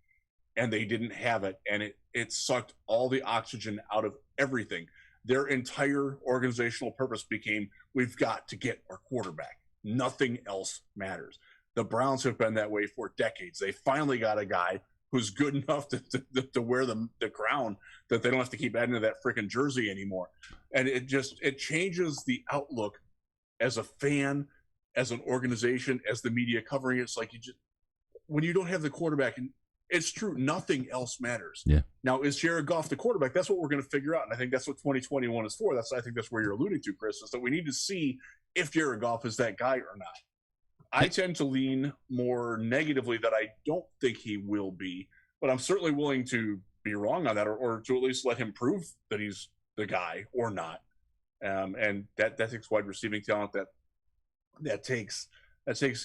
and they didn't have it, and it sucked all the oxygen out of everything. Their entire organizational purpose became, we've got to get our quarterback. Nothing else matters. The Browns have been that way for decades. They finally got a guy who's good enough to wear the crown that they don't have to keep adding to that freaking jersey anymore. And it changes the outlook as a fan, as an organization, as the media covering it. It's like when you don't have the quarterback, and it's true, nothing else matters. Yeah. Now, is Jared Goff the quarterback? That's what we're going to figure out, and I think that's what 2021 is for. I think that's where you're alluding to, Chris, is that we need to see if Jared Goff is that guy or not. I tend to lean more negatively that I don't think he will be, but I'm certainly willing to be wrong on that, or to at least let him prove that he's the guy or not. And that takes wide receiving talent. That takes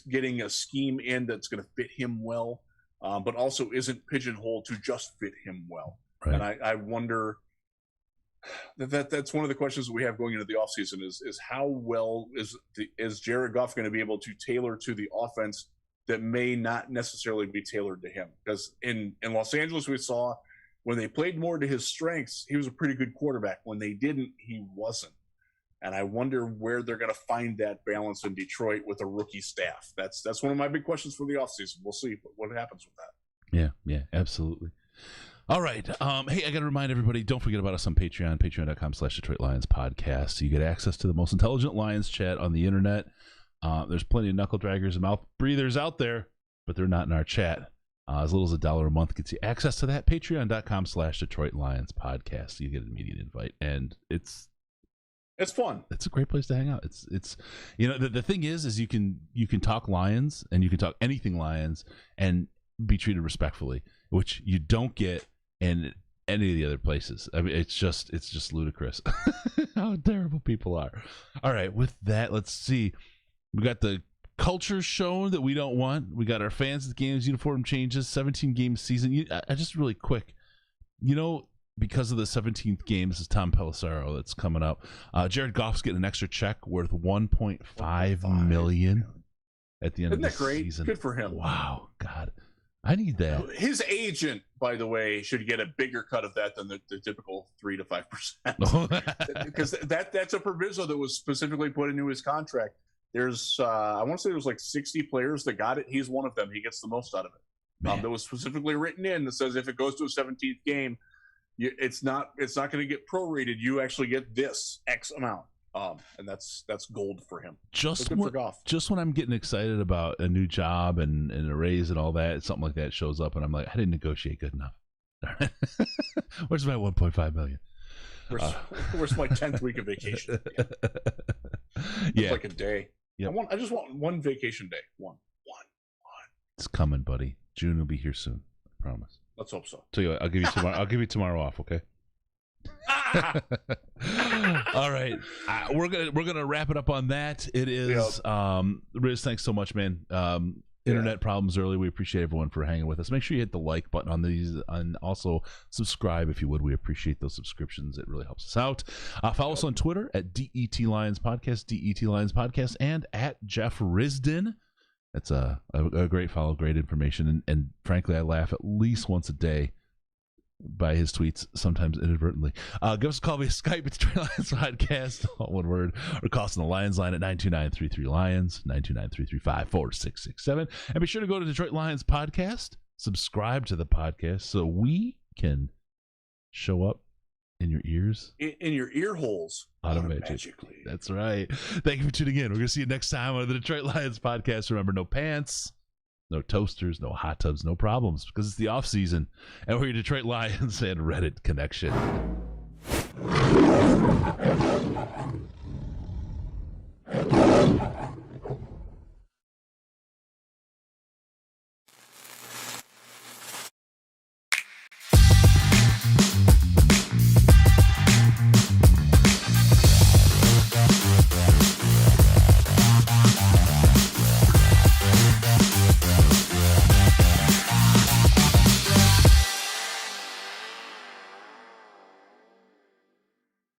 getting a scheme in that's going to fit him well, but also isn't pigeonholed to just fit him well. Right. And I wonder that's one of the questions that we have going into the offseason is how well is Jared Goff going to be able to tailor to the offense that may not necessarily be tailored to him? Because in Los Angeles, we saw when they played more to his strengths, he was a pretty good quarterback. When they didn't, he wasn't. And I wonder where they're going to find that balance in Detroit with a rookie staff. That's one of my big questions for the offseason. We'll see what happens with that. Yeah, absolutely. All right. Hey, I got to remind everybody, don't forget about us on Patreon, patreon.com/Detroit Lions podcast. You get access to the most intelligent Lions chat on the internet. There's plenty of knuckle draggers and mouth breathers out there, but they're not in our chat. As little as $1 a month gets you access to that. Patreon.com/Detroit Lions podcast. You get an immediate invite, and it's fun. It's a great place to hang out. It's the thing is you can talk Lions and you can talk anything Lions and be treated respectfully, which you don't get in any of the other places. I mean, it's just ludicrous how terrible people are. All right, with that, let's see. We got the culture shown that we don't want. We got our fans at the games, uniform changes, 17-game season. I just really quick, because of the 17th game, this is Tom Pelissero that's coming up. Jared Goff's getting an extra check worth $1.5 million at the end of the season. Isn't that great? Good for him. Wow, God. I need that. His agent, by the way, should get a bigger cut of that than the typical 3 to 5%. Because that's a proviso that was specifically put into his contract. There's, I want to say there was like 60 players that got it. He's one of them. He gets the most out of it. That was specifically written in that says if it goes to a 17th game, it's not going to get prorated. You actually get this X amount. And that's gold for him. Just when I'm getting excited about a new job and a raise and all that, something like that shows up, and I'm like, I didn't negotiate good enough. Where's my $1.5 million? Where's my 10th week of vacation? Yeah, like a day. Yep. I just want one vacation day. One. It's coming, buddy. June will be here soon. I promise. Let's hope so. Tell you what, I'll give you tomorrow. I'll give you tomorrow off. Okay. All right, we're gonna wrap it up on that. It is Riz, thanks so much, man. Internet problems early. We appreciate everyone for hanging with us. Make sure you hit the like button on these, and also subscribe if you would. We appreciate those subscriptions. It really helps us out. Follow us on Twitter at DET Lions Podcast, DET Lions Podcast, and at Jeff Risden. That's a great follow, great information, and frankly, I laugh at least once a day by his tweets, sometimes inadvertently. Give us a call via Skype. It's Detroit Lions Podcast, all one word, or call us on the Lions line at 929-33-LIONS, 929-335-4667. And be sure to go to Detroit Lions Podcast, subscribe to the podcast so we can show up in your ears. In your ear holes. Automatically. That's right. Thank you for tuning in. We're going to see you next time on the Detroit Lions Podcast. Remember, no pants, no toasters, no hot tubs, no problems, because it's the off season, and we're your Detroit Lions and Reddit connection.